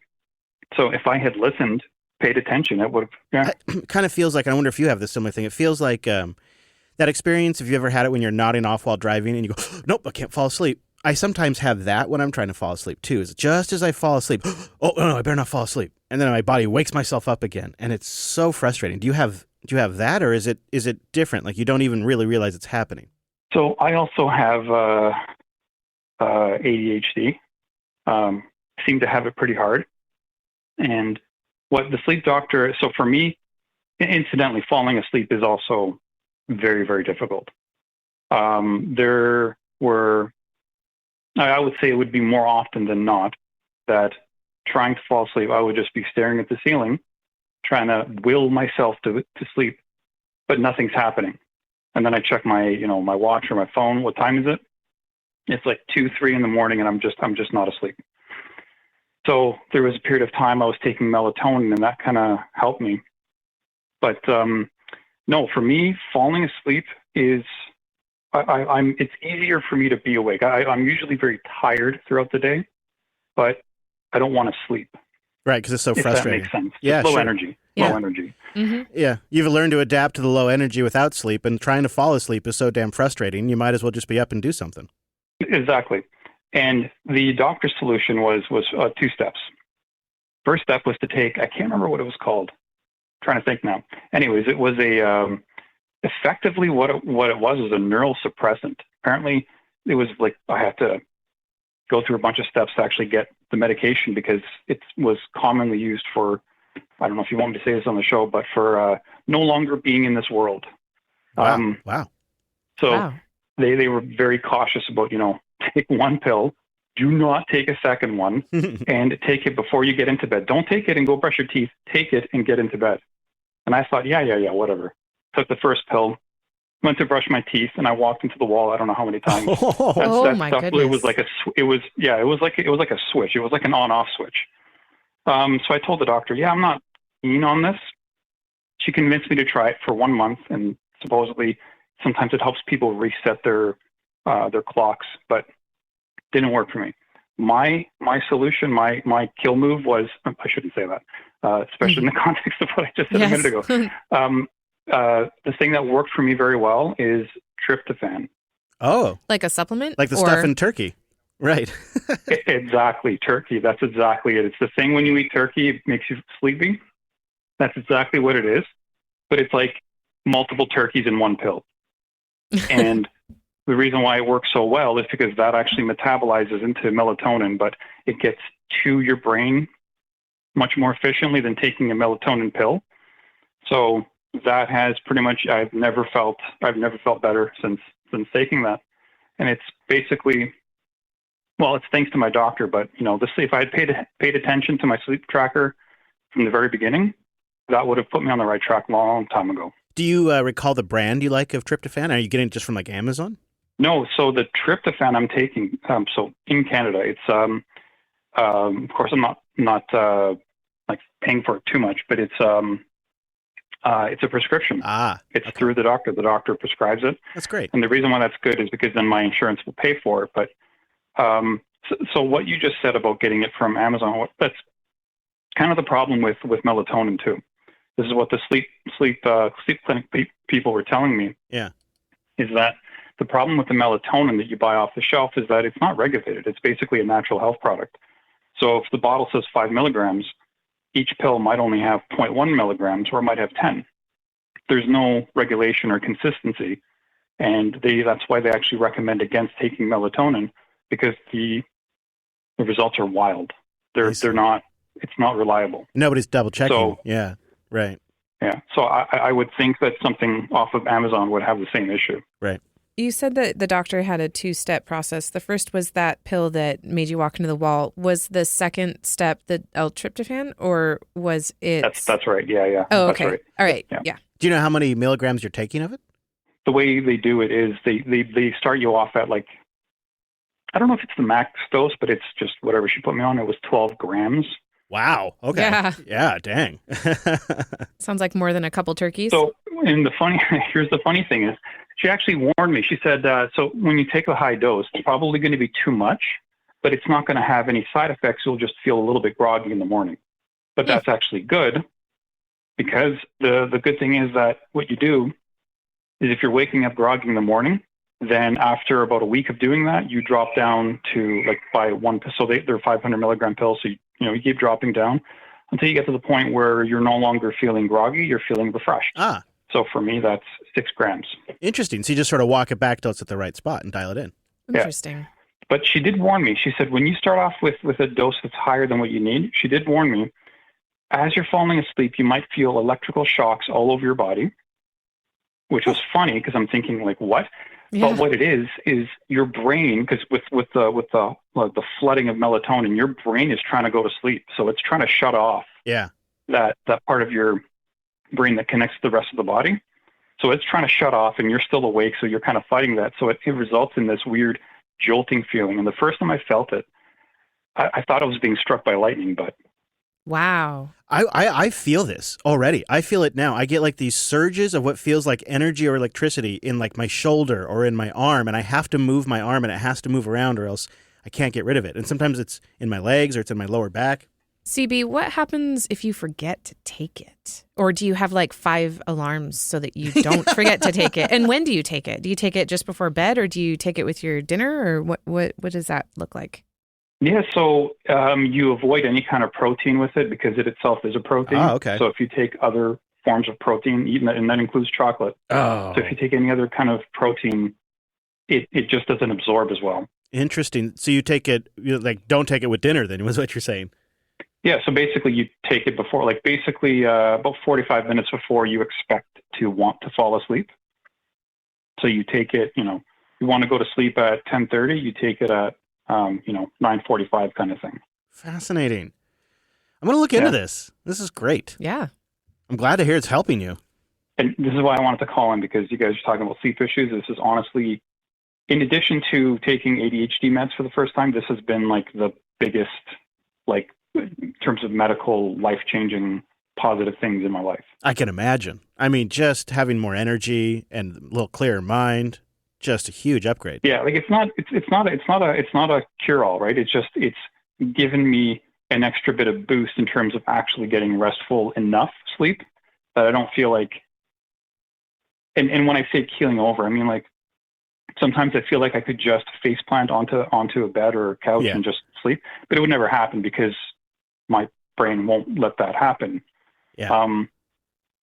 So if I had listened, paid attention, it would have. Yeah. It kind of feels like, I wonder if you have this similar thing. It feels like that experience, if you ever had it when you're nodding off while driving and you go, nope, I can't fall asleep. I sometimes have that when I'm trying to fall asleep too. Is just as I fall asleep, oh no, I better not fall asleep, and then my body wakes myself up again, and it's so frustrating. Do you have that, or is it different? Like you don't even really realize it's happening. So I also have ADHD. Seem to have it pretty hard, and what the sleep doctor. So for me, incidentally, falling asleep is also very, very difficult. There were. I would say it would be more often than not that trying to fall asleep, I would just be staring at the ceiling trying to will myself to sleep, but nothing's happening. And then I check my watch or my phone. What time is it? It's like 2, 3 in the morning, and I'm just not asleep. So there was a period of time I was taking melatonin, and that kind of helped me. But no, for me, falling asleep is it's easier for me to be awake. I'm usually very tired throughout the day, but I don't want to sleep. Right, because it's so frustrating. That makes sense. Yeah, low sure. energy. Yeah. Low energy. Mm-hmm. Yeah, you've learned to adapt to the low energy without sleep, and trying to fall asleep is so damn frustrating. You might as well just be up and do something. Exactly. And the doctor's solution was 2 steps. First step was to take, I can't remember what it was called. I'm trying to think now. Anyways, it was effectively what it was a neural suppressant. Apparently, it was like I had to go through a bunch of steps to actually get the medication because it was commonly used for, I don't know if you want me to say this on the show, but for no longer being in this world. Wow. Wow. So they were very cautious about, take 1 pill, do not take a second one, and take it before you get into bed. Don't take it and go brush your teeth. Take it and get into bed. And I thought, yeah, whatever. Took the first pill, went to brush my teeth, and I walked into the wall. I don't know how many times. Oh my goodness! It was like a switch. It was like an on-off switch. So I told the doctor, I'm not keen on this. She convinced me to try it for 1 month, and supposedly sometimes it helps people reset their clocks, but didn't work for me. My solution, my kill move was, I shouldn't say that, especially in the context of what I just said a minute ago. The thing that worked for me very well is tryptophan. Oh. Like a supplement? Like the stuff in turkey. Right. Exactly. Turkey. That's exactly it. It's the thing when you eat turkey, it makes you sleepy. That's exactly what it is. But it's like multiple turkeys in 1 pill. And the reason why it works so well is because that actually metabolizes into melatonin, but it gets to your brain much more efficiently than taking a melatonin pill. So that has pretty much, I've never felt better since taking that. And it's basically, well, it's thanks to my doctor, but if I had paid attention to my sleep tracker from the very beginning, that would have put me on the right track a long time ago. Do you recall the brand you like of tryptophan? Are you getting it just from like Amazon? No, so the tryptophan I'm taking, so in Canada, it's of course I'm not like paying for it too much, but it's a prescription. It's through the doctor. The doctor prescribes it. That's great. And the reason why that's good is because then my insurance will pay for it. But so what you just said about getting it from Amazon, that's kind of the problem with melatonin too. This is what the sleep clinic people were telling me. Yeah, is that the problem with the melatonin that you buy off the shelf is that it's not regulated. It's basically a natural health product. So if the bottle says 5 milligrams, each pill might only have 0.1 milligrams or it might have 10. There's no regulation or consistency. And that's why they actually recommend against taking melatonin, because the results are wild. They're not, it's not reliable. Nobody's double checking. So, yeah, right. Yeah. So I would think that something off of Amazon would have the same issue. Right. You said that the doctor had a 2-step process. The first was that pill that made you walk into the wall. Was the second step the L-tryptophan, or was it? That's right. Yeah. Oh, that's okay. Right. All right. Yeah. Do you know how many milligrams you're taking of it? The way they do it is they start you off at like, I don't know if it's the max dose, but it's just whatever she put me on. It was 12 grams. Wow. Okay. Yeah. Dang. Sounds like more than a couple turkeys. So, and here's the funny thing is, she actually warned me. She said, so when you take a high dose, it's probably going to be too much, but it's not going to have any side effects. You'll just feel a little bit groggy in the morning. But that's actually good, because the good thing is that what you do is if you're waking up groggy in the morning, then after about a week of doing that, you drop down to like by 1. So they're 500 milligram pills. So you keep dropping down until you get to the point where you're no longer feeling groggy. You're feeling refreshed. So for me, that's 6 grams. Interesting. So you just sort of walk it back till it's at the right spot and dial it in. Interesting. Yeah. But she did warn me. She said, when you start off with a dose that's higher than what you need, she did warn me, as you're falling asleep, you might feel electrical shocks all over your body, which was funny because I'm thinking like, what? Yeah. But what it is your brain, because with the flooding of melatonin, your brain is trying to go to sleep. So it's trying to shut off. Yeah. that part of your brain that connects to the rest of the body. So it's trying to shut off and you're still awake. So you're kind of fighting that. So it results in this weird jolting feeling. And the first time I felt it, I thought I was being struck by lightning, but. Wow. I feel this already. I feel it now. I get like these surges of what feels like energy or electricity in like my shoulder or in my arm. And I have to move my arm and it has to move around or else I can't get rid of it. And sometimes it's in my legs or it's in my lower back. CB, what happens if you forget to take it? Or do you have like 5 alarms so that you don't forget to take it? And when do you take it? Do you take it just before bed or do you take it with your dinner or what does that look like? Yeah, so you avoid any kind of protein with it because it itself is a protein. Oh, okay. So if you take other forms of protein, and that includes chocolate. Oh. So if you take any other kind of protein, it just doesn't absorb as well. Interesting. So you take it, don't take it with dinner then, was what you're saying. Yeah, so basically you take it before, about 45 minutes before you expect to want to fall asleep. So you take it, you want to go to sleep at 10:30, you take it at 9:45 kind of thing. Fascinating. I'm going to look into this. This is great. Yeah. I'm glad to hear it's helping you. And this is why I wanted to call in because you guys are talking about sleep issues. This is honestly, in addition to taking ADHD meds for the first time, this has been like the biggest, like in terms of medical, life-changing, positive things in my life. I can imagine. I mean, just having more energy and a little clearer mind, just a huge upgrade. Yeah, like it's not a cure-all, right? It's given me an extra bit of boost in terms of actually getting restful enough sleep that I don't feel like. And when I say keeling over, I mean like sometimes I feel like I could just faceplant onto a bed or a couch and just sleep, but it would never happen because my brain won't let that happen. Yeah.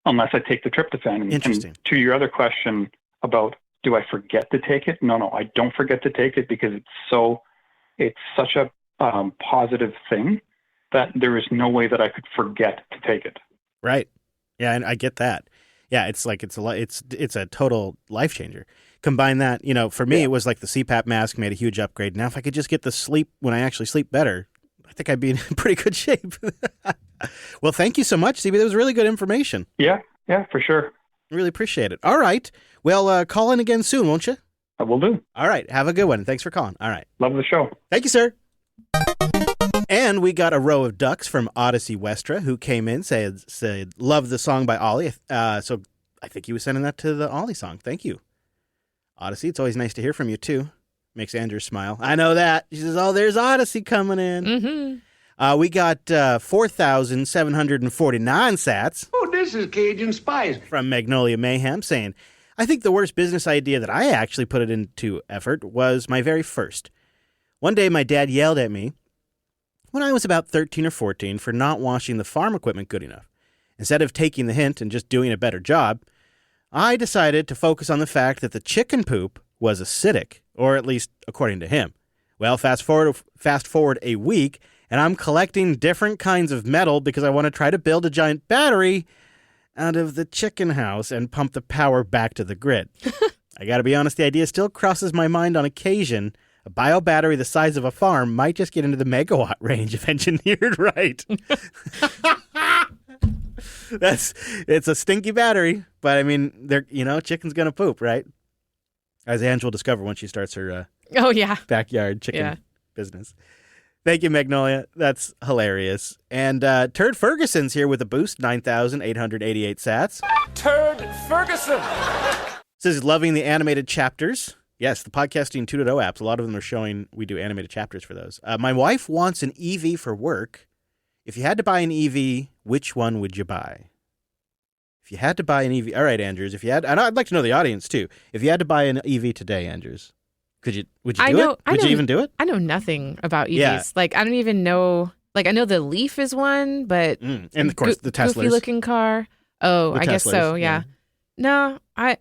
Unless I take the tryptophan. Interesting. And to your other question about do I forget to take it? No, I don't forget to take it because it's such a positive thing that there is no way that I could forget to take it. Right. Yeah, and I get that. Yeah, it's like it's a total life changer. Combine that, for me it was like the CPAP mask made a huge upgrade. Now if I could just get the sleep when I actually sleep better, I think I'd be in pretty good shape. Well, thank you so much, CB. That was really good information. Yeah, for sure. Really appreciate it. All right. Well, call in again soon, won't you? I will do. All right. Have a good one. Thanks for calling. All right. Love the show. Thank you, sir. And we got a row of ducks from Odyssey Westra who came in, said love the song by Ollie. So I think he was sending that to the Ollie song. Thank you. Odyssey, it's always nice to hear from you, too. Makes Andrew smile. I know that. She says, oh, there's Odyssey coming in. Mm-hmm. We got 4,749 sats. Oh, this is Cajun Spice. From Magnolia Mayhem saying, I think the worst business idea that I actually put it into effort was my very first. One day my dad yelled at me when I was about 13 or 14 for not washing the farm equipment good enough. Instead of taking the hint and just doing a better job, I decided to focus on the fact that the chicken poop was acidic, or at least according to him. Well, fast forward a week, and I'm collecting different kinds of metal because I want to try to build a giant battery out of the chicken house and pump the power back to the grid. I got to be honest, the idea still crosses my mind on occasion. A bio battery the size of a farm might just get into the megawatt range if engineered right. It's a stinky battery, but I mean, chicken's gonna poop, right? As Ange will discover when she starts her backyard chicken business. Thank you, Magnolia. That's hilarious. And Turd Ferguson's here with a boost, 9,888 sats. Turd Ferguson! Says he's loving the animated chapters. Yes, the Podcasting 2.0 apps, a lot of them are showing we do animated chapters for those. My wife wants an EV for work. If you had to buy an EV, which one would you buy? If you had to buy an EV, all right, Andrews. And I'd like to know the audience too. If you had to buy an EV today, Andrews, would you do it? Would you even do it? I know nothing about EVs. Yeah. Like I don't even know. Like I know the Leaf is one, but and of course the Teslas, goofy looking car. Oh, I guess so. Yeah. No, I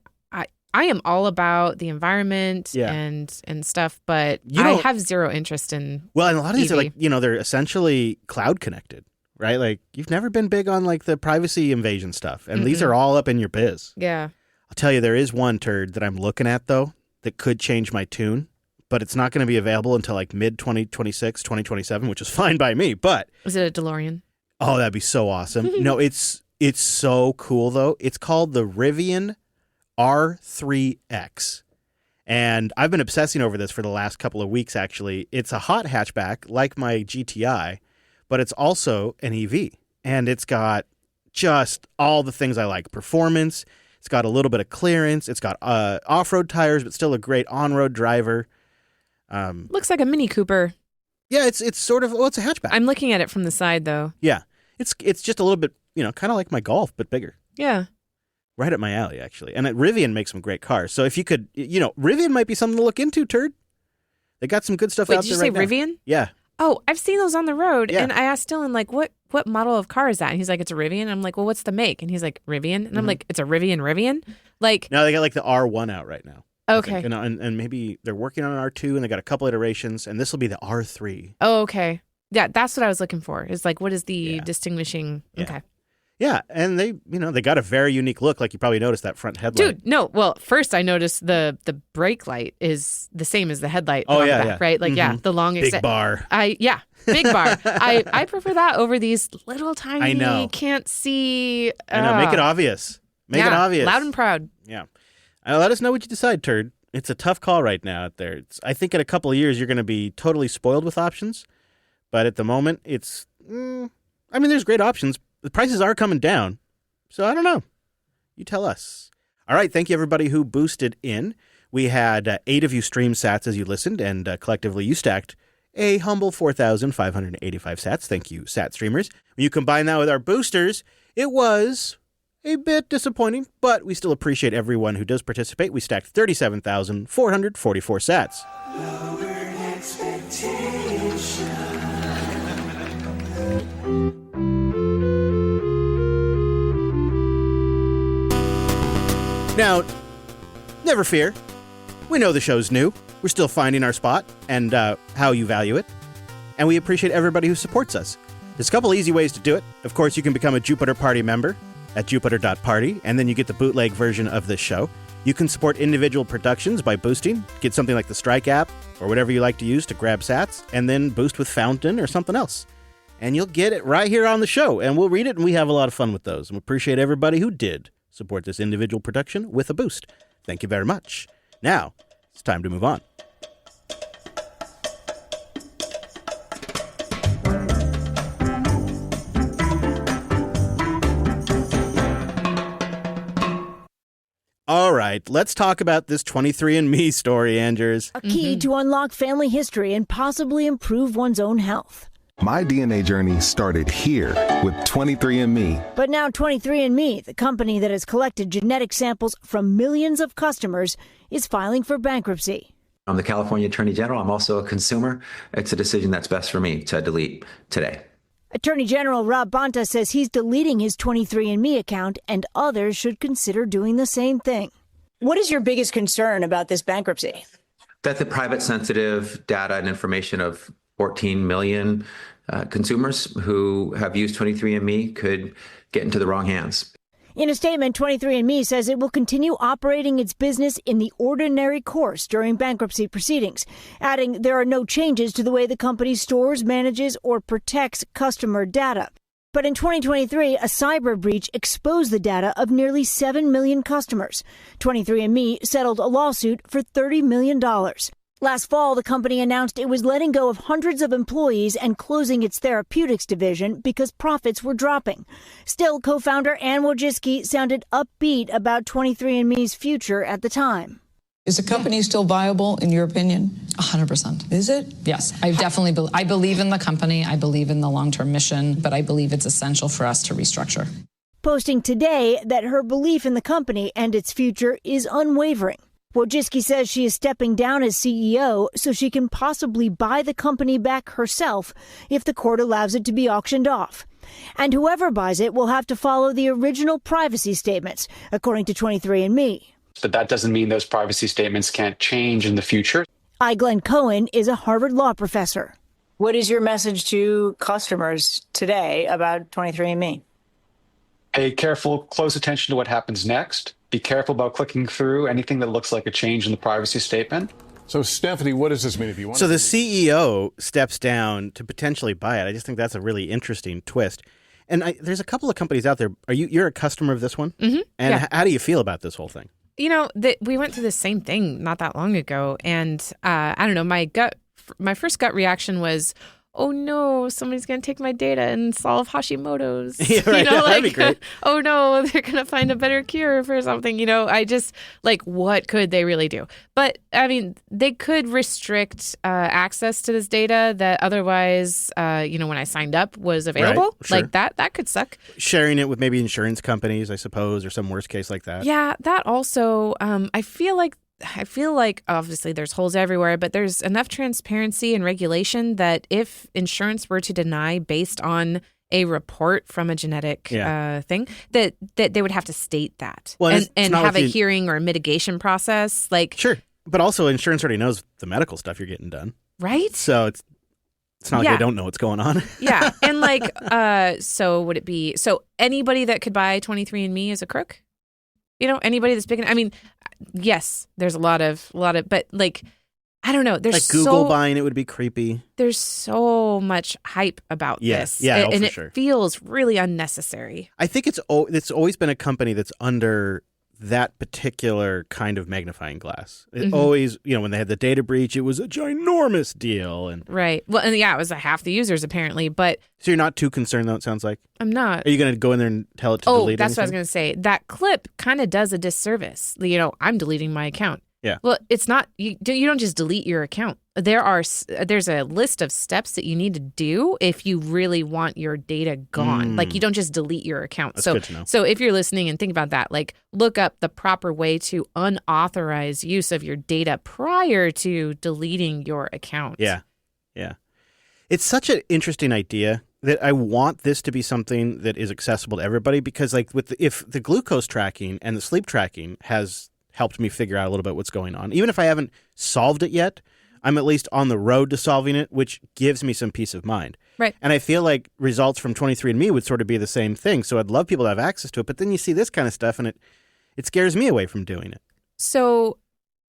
am all about the environment and stuff, but I have zero interest in. Well, and a lot of these EV. are like they're essentially cloud connected. Right? Like, you've never been big on, like, the privacy invasion stuff. And these are all up in your biz. Yeah. I'll tell you, there is one turd that I'm looking at, though, that could change my tune. But it's not going to be available until, like, mid-2026, 2027, which is fine by me. But is it a DeLorean? Oh, that'd be so awesome. No, it's so cool, though. It's called the Rivian R3X. And I've been obsessing over this for the last couple of weeks, actually. It's a hot hatchback like my GTI, but it's also an EV. And it's got just all the things I like. Performance. It's got a little bit of clearance. It's got off-road tires, but still a great on-road driver. Looks like a Mini Cooper. Yeah, it's sort of, it's a hatchback. I'm looking at it from the side, though. Yeah. It's just a little bit, kind of like my Golf, but bigger. Yeah. Right up my alley, actually. And Rivian makes some great cars. So if you could, Rivian might be something to look into, Turd. They got some good stuff out there right now. Wait, did you say Rivian? Yeah. Oh, I've seen those on the road. Yeah. And I asked Dylan, like, what model of car is that? And he's like, it's a Rivian. And I'm like, well, what's the make? And he's like, Rivian. And I'm like, it's a Rivian? Like, No, they got like the R1 out right now. Okay. And maybe they're working on an R2 and they got a couple iterations. And this will be the R3. Oh, okay. Yeah, that's what I was looking for. Is like, what is the distinguishing? Yeah. Okay. Yeah, and they got a very unique look. Like you probably noticed that front headlight. Dude, no. Well, first I noticed the brake light is the same as the headlight. Oh, on the yeah, back, yeah. right? Like, Mhm. the long Big bar. Big bar. I prefer that over these little tiny. I know. Can't see. I know. Make it obvious. Make it obvious. Loud and proud. Yeah. Let us know what you decide, Turd. It's a tough call right now out there. I think in a couple of years you're going to be totally spoiled with options, but at the moment it's. There's great options. The prices are coming down. So I don't know. You tell us. All right. Thank you, everybody who boosted in. We had 8 of you stream sats as you listened, and collectively you stacked a humble 4,585 sats. Thank you, sat streamers. When you combine that with our boosters, it was a bit disappointing, but we still appreciate everyone who does participate. We stacked 37,444 sats. Now, never fear. We know the show's new. We're still finding our spot and how you value it. And we appreciate everybody who supports us. There's a couple easy ways to do it. Of course, you can become a Jupiter Party member at jupiter.party, and then you get the bootleg version of this show. You can support individual productions by boosting. Get something like the Strike app or whatever you like to use to grab sats, and then boost with Fountain or something else. And you'll get it right here on the show, and we'll read it, and we have a lot of fun with those. And we appreciate everybody who did support this individual production with a boost. Thank you very much. Now, it's time to move on. All right, let's talk about this 23andMe story, Andrews. A key to unlock family history and possibly improve one's own health. My DNA journey started here with 23andMe. But now 23andMe, the company that has collected genetic samples from millions of customers, is filing for bankruptcy. I'm the California Attorney General. I'm also a consumer. It's a decision that's best for me to delete today. Attorney General Rob Bonta says he's deleting his 23andMe account and others should consider doing the same thing. What is your biggest concern about this bankruptcy? That the private sensitive data and information of 14 million consumers who have used 23andMe could get into the wrong hands. In a statement, 23andMe says it will continue operating its business in the ordinary course during bankruptcy proceedings, adding there are no changes to the way the company stores, manages, or protects customer data. But in 2023, a cyber breach exposed the data of nearly 7 million customers. 23andMe settled a lawsuit for $30 million. Last fall, the company announced it was letting go of hundreds of employees and closing its therapeutics division because profits were dropping. Still, co-founder Ann Wojcicki sounded upbeat about 23andMe's future at the time. Is the company still viable, in your opinion? 100%. Is it? Yes, I definitely I believe in the company. I believe in the long-term mission, but I believe it's essential for us to restructure. Posting today that her belief in the company and its future is unwavering. Wojcicki says she is stepping down as CEO so she can possibly buy the company back herself if the court allows it to be auctioned off. And whoever buys it will have to follow the original privacy statements, according to 23andMe. But that doesn't mean those privacy statements can't change in the future. I. Glenn Cohen is a Harvard law professor. What is your message to customers today about 23andMe? Pay careful, close attention to what happens next. Be careful about clicking through anything that looks like a change in the privacy statement. So, Stephanie, what does this mean if you want? So the CEO steps down to potentially buy it. I just think that's a really interesting twist. And there's a couple of companies out there. You're a customer of this one? Mm-hmm. And how do you feel about this whole thing? You know, we went through the same thing not that long ago. And I don't know, my first gut reaction was, oh no, somebody's going to take my data and solve Hashimoto's. Yeah, right. That'd be great. Oh no, they're going to find a better cure for something. You know, I just what could they really do? But I mean, they could restrict access to this data that otherwise, when I signed up was available. Right, sure. Like that could suck. Sharing it with maybe insurance companies, I suppose, or some worst case like that. Yeah, that also, I feel like obviously there's holes everywhere, but there's enough transparency and regulation that if insurance were to deny based on a report from a genetic thing, that they would have to state that and have a hearing or a mitigation process. Sure, but also insurance already knows the medical stuff you're getting done, right? So it's not like they don't know what's going on. Yeah, and so would it be anybody that could buy 23andMe is a crook? You know, anybody that's big. I mean, yes, there's a lot of, but I don't know. There's Google buying it would be creepy. There's so much hype about this. Yeah, and for it sure. feels really unnecessary. I think it's always been a company that's under that particular kind of magnifying glass. It always, when they had the data breach, it was a ginormous deal. And right. Well, and it was half the users apparently, but. So you're not too concerned though, it sounds like? I'm not. Are you going to go in there and tell it to delete anything? That's what I was going to say. That clip kind of does a disservice. I'm deleting my account. Yeah. Well, it's not, you don't just delete your account. There's a list of steps that you need to do if you really want your data gone. You don't just delete your account. That's good to know. So if you're listening and think about that, look up the proper way to unauthorized use of your data prior to deleting your account. Yeah. Yeah. It's such an interesting idea that I want this to be something that is accessible to everybody because if the glucose tracking and the sleep tracking has helped me figure out a little bit what's going on. Even if I haven't solved it yet, I'm at least on the road to solving it, which gives me some peace of mind. Right. And I feel like results from 23andMe would sort of be the same thing. So I'd love people to have access to it. But then you see this kind of stuff and it scares me away from doing it. So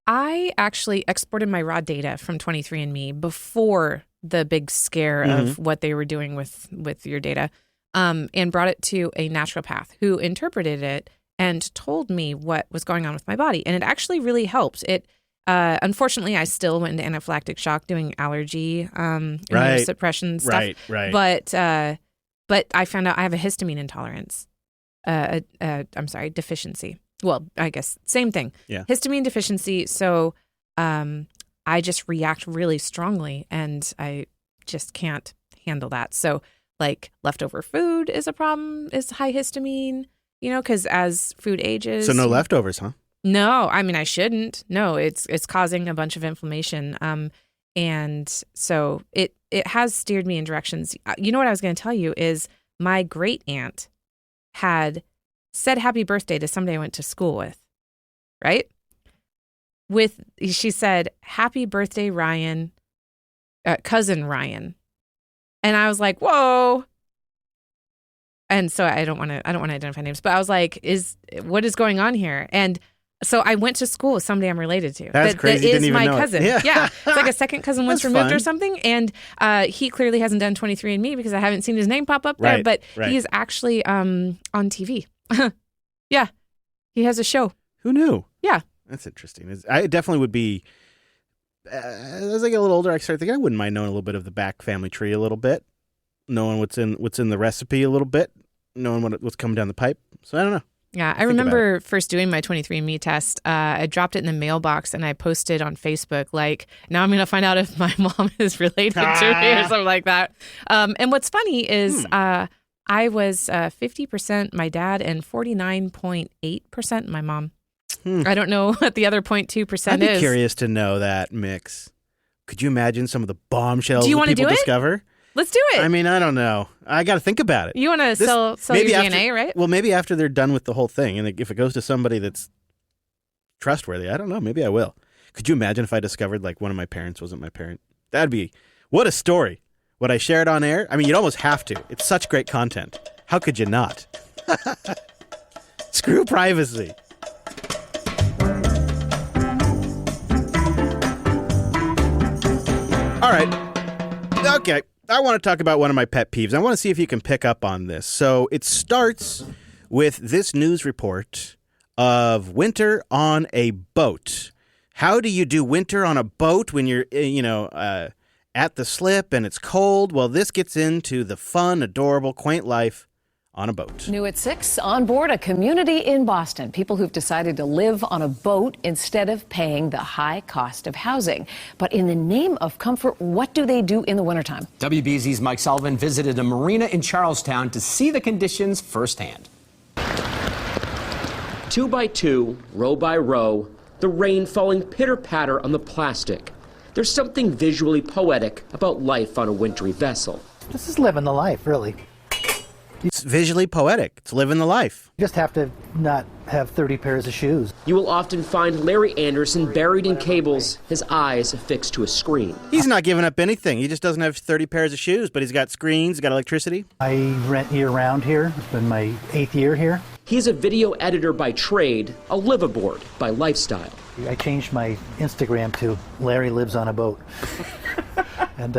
I actually exported my raw data from 23andMe before the big scare of what they were doing with your data and brought it to a naturopath who interpreted it and told me what was going on with my body. And it actually really helped. It unfortunately, I still went into anaphylactic shock doing allergy suppression stuff. Right. But I found out I have a histamine intolerance. Deficiency. Well, I guess same thing. Yeah. Histamine deficiency. So I just react really strongly and I just can't handle that. So leftover food is a problem, is high histamine. Because as food ages... So no leftovers, huh? No, I mean, I shouldn't. No, it's causing a bunch of inflammation. And so it has steered me in directions. You know what I was going to tell you is my great aunt had said happy birthday to somebody I went to school with, right? She said, happy birthday, Ryan, cousin Ryan. And I was like, whoa. And so I don't want to identify names, but I was like, what is going on here? And so I went to school with somebody I'm related to. That's crazy. That Didn't is even my know cousin. it. Yeah. It's like a second cousin once That's removed fun. or something. And he clearly hasn't done 23andMe because I haven't seen his name pop up there, Right, but right. he is actually on TV. Yeah. He has a show. Who knew? Yeah. That's interesting. I definitely would be, as I get a little older, I start thinking I wouldn't mind knowing a little bit of the back family tree a little bit, knowing what's in the recipe a little bit, knowing what's coming down the pipe. So I don't know. Yeah, I remember first doing my 23andMe test. I dropped it in the mailbox and I posted on Facebook, now I'm going to find out if my mom is related to me or something like that. And what's funny is I was 50% my dad and 49.8% my mom. I don't know what the other 0.2% is. I'd be curious to know that mix. Could you imagine some of the bombshells Do you that wanna people do it? discover? Let's do it. I mean, I don't know. I got to think about it. You want to sell your DNA, right? Well, maybe after they're done with the whole thing, and if it goes to somebody that's trustworthy, I don't know. Maybe I will. Could you imagine if I discovered one of my parents wasn't my parent? That'd be, what a story. Would I share it on air? I mean, you'd almost have to. It's such great content. How could you not? Screw privacy. All right. Okay. I want to talk about one of my pet peeves. I want to see if you can pick up on this. So it starts with this news report of winter on a boat. How do you do winter on a boat when you're, at the slip and it's cold? Well, this gets into the fun, adorable, quaint life on a boat. New at 6, on board a community in Boston. People who've decided to live on a boat instead of paying the high cost of housing. But in the name of comfort, what do they do in the wintertime? WBZ's Mike Sullivan visited a marina in Charlestown to see the conditions firsthand. 2 by 2, row by row, the rain falling pitter-patter on the plastic. There's something visually poetic about life on a wintry vessel. This is living the life, really. It's visually poetic. It's living the life. You just have to not have 30 pairs of shoes. You will often find Larry Anderson buried in cables, his eyes affixed to a screen. He's not giving up anything. He just doesn't have 30 pairs of shoes, but he's got screens, he's got electricity. I rent year-round here. It's been my 8th year here. He's a video editor by trade, a liveaboard by lifestyle. I changed my Instagram to Larry Lives on a Boat. And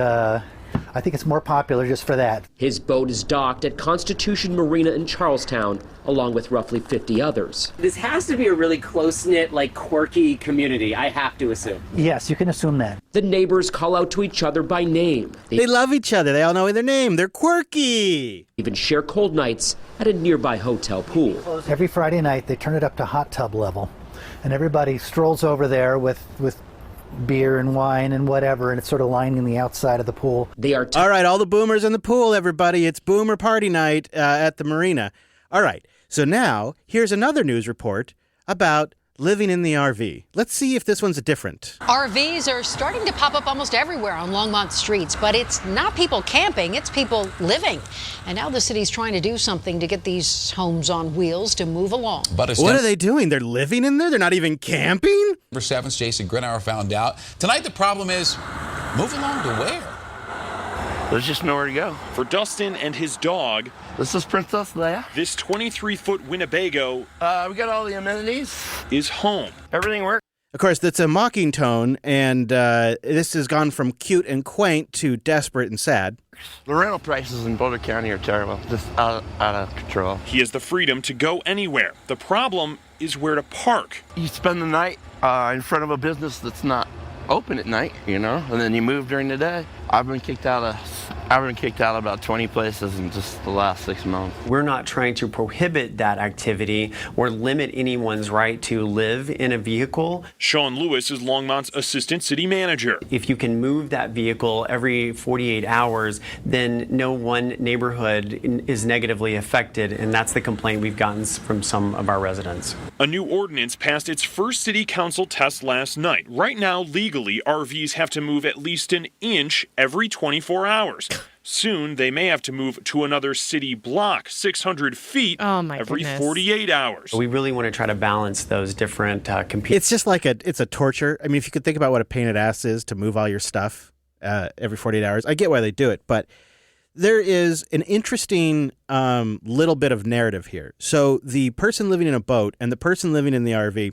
I think it's more popular just for that. His boat is docked at Constitution Marina in Charlestown, along with roughly 50 others. This has to be a really close-knit, quirky community, I have to assume. Yes, you can assume that. The neighbors call out to each other by name. They love each other. They all know their name. They're quirky. Even share cold nights at a nearby hotel pool. Every Friday night, they turn it up to hot tub level. And everybody strolls over there with beer and wine and whatever, and it's sort of lining the outside of the pool. All right, all the boomers in the pool, everybody. It's boomer party night at the marina. All right, so now here's another news report about living in the RV. Let's see if this one's different. RVs are starting to pop up almost everywhere on Longmont streets, but it's not people camping, it's people living. And now the city's trying to do something to get these homes on wheels to move along. What are they doing? They're living in there? They're not even camping? Number 7's Jason Grinauer found out. Tonight the problem is, move along to where? There's just nowhere to go. For Dustin and his dog, this is Princess Leia. This 23-foot Winnebago we got all the amenities. Is home. Everything works. Of course, that's a mocking tone, and this has gone from cute and quaint to desperate and sad. The rental prices in Boulder County are terrible, just out of control. He has the freedom to go anywhere. The problem is where to park. You spend the night in front of a business that's not open at night, and then you move during the day. I've been kicked out of about 20 places in just the last 6 months. We're not trying to prohibit that activity or limit anyone's right to live in a vehicle. Sean Lewis is Longmont's assistant city manager. If you can move that vehicle every 48 hours, then no one neighborhood is negatively affected, and that's the complaint we've gotten from some of our residents. A new ordinance passed its first city council test last night. Right now, legally, RVs have to move at least an inch every 24 hours. Soon, they may have to move to another city block, 600 feet, every 48 hours. We really want to try to balance those different It's just it's a torture. I mean, if you could think about what a pain in the ass is to move all your stuff every 48 hours, I get why they do it, but there is an interesting little bit of narrative here. So the person living in a boat and the person living in the RV,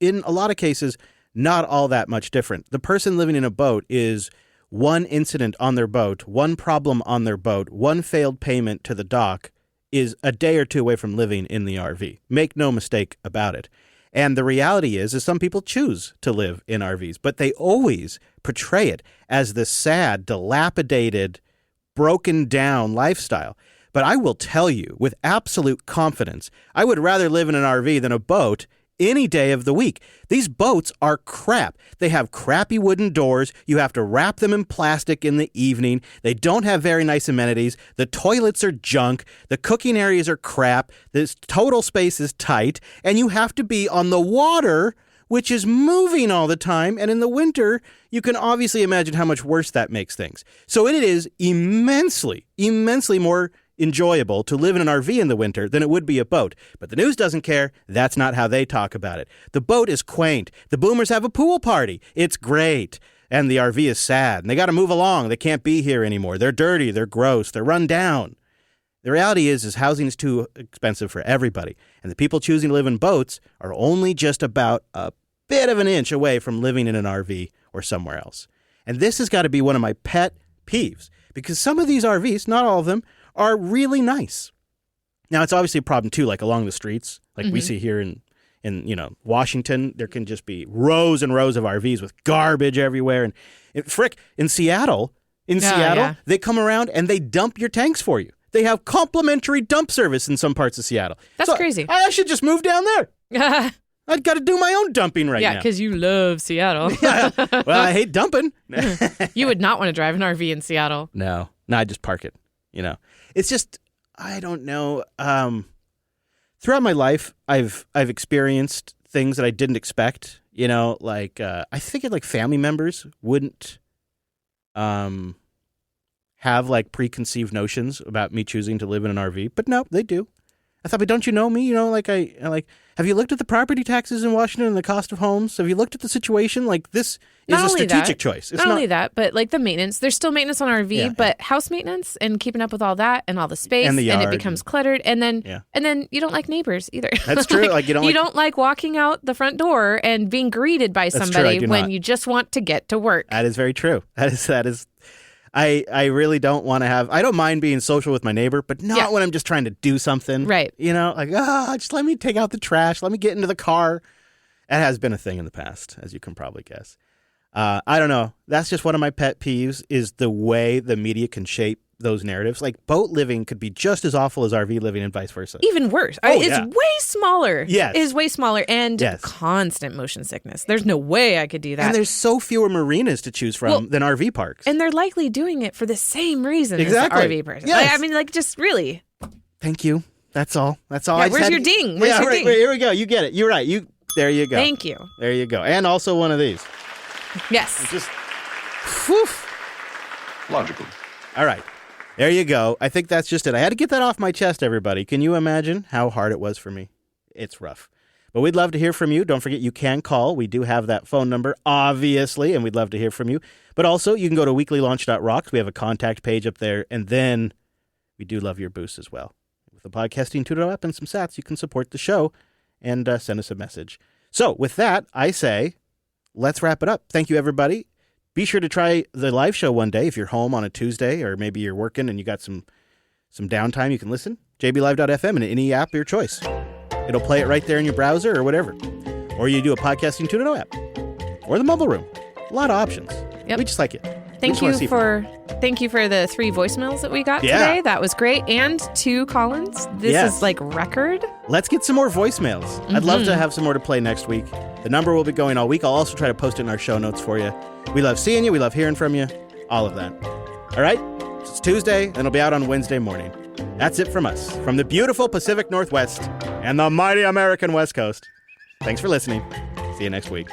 in a lot of cases, not all that much different. The person living in a boat is one incident on their boat, one problem on their boat, one failed payment to the dock is a day or two away from living in the RV. Make no mistake about it. And the reality is some people choose to live in RVs, but they always portray it as the sad, dilapidated, broken down lifestyle. But I will tell you with absolute confidence, I would rather live in an RV than a boat any day of the week. These boats are crap. They have crappy wooden doors. You have to wrap them in plastic in the evening. They don't have very nice amenities. The toilets are junk. The cooking areas are crap. The total space is tight. And you have to be on the water, which is moving all the time. And in the winter, you can obviously imagine how much worse that makes things. So it is immensely, immensely more enjoyable to live in an RV in the winter than it would be a boat. But the news doesn't care. That's not how they talk about it. The boat is quaint. The boomers have a pool party. It's great. And the RV is sad. And they got to move along. They can't be here anymore. They're dirty. They're gross. They're run down. The reality is housing is too expensive for everybody. And the people choosing to live in boats are only just about a bit of an inch away from living in an RV or somewhere else. And this has got to be one of my pet peeves. because some of these RVs, not all of them, are really nice. Now, it's obviously a problem, too, like along the streets. Like we see here in Washington, there can just be rows and rows of RVs with garbage everywhere. And in Seattle, they come around and they dump your tanks for you. They have complimentary dump service in some parts of Seattle. That's crazy. I should just move down there. I've got to do my own dumping now. Yeah, because you love Seattle. Well, I hate dumping. You would not want to drive an RV in Seattle. No, I just park it. It's just, I don't know. Throughout my life, I've experienced things that I didn't expect. Like I think like family members wouldn't have like preconceived notions about me choosing to live in an RV, but no, they do. I thought, but don't you know me? Have you looked at the property taxes in Washington and the cost of homes? Have you looked at the situation? Like, this is a strategic choice. It's not only that, but like the maintenance. There's still maintenance on RV, but house maintenance and keeping up with all that and all the space, and the yard, and it becomes cluttered. And then you don't like neighbors either. That's true. Like you don't like walking out the front door and being greeted by somebody when you just want to get to work. That is very true. That is. I really don't want to I don't mind being social with my neighbor, but not when I'm just trying to do something. Right. Just let me take out the trash. Let me get into the car. That has been a thing in the past, as you can probably guess. I don't know. That's just one of my pet peeves is the way the media can shape those narratives. Like boat living could be just as awful as RV living and vice versa. Even worse. It's way smaller. Yes. It is way smaller and constant motion sickness. There's no way I could do that. And there's so fewer marinas to choose from than RV parks. And they're likely doing it for the same reason as the RV person. Yes. Just really. Thank you. That's all. Yeah, where's your ding? Where's your ding? Here we go. You get it. You're right. There you go. Thank you. There you go. And also one of these. Yes. Just, whew. Logical. All right. There you go. I think that's just it. I had to get that off my chest, everybody. Can you imagine how hard it was for me? It's rough. But we'd love to hear from you. Don't forget you can call. We do have that phone number, obviously, and we'd love to hear from you. But also, you can go to weeklylaunch.rocks. We have a contact page up there. And then we do love your boosts as well. With the Podcasting 2.0 app and some sats, you can support the show and send us a message. So with that, I say, let's wrap it up. Thank you, everybody. Be sure to try the live show one day if you're home on a Tuesday or maybe you're working and you got some downtime. You can listen. jblive.fm and any app of your choice. It'll play it right there in your browser or whatever. Or you do a Podcasting 2.0 app. Or the Mumble Room. A lot of options. Yep. We just like it. Thank you for the 3 voicemails that we got today. That was great. And 2 call-ins. This is like record. Let's get some more voicemails. Mm-hmm. I'd love to have some more to play next week. The number will be going all week. I'll also try to post it in our show notes for you. We love seeing you. We love hearing from you. All of that. All right? It's Tuesday, and it'll be out on Wednesday morning. That's it from us. From the beautiful Pacific Northwest and the mighty American West Coast. Thanks for listening. See you next week.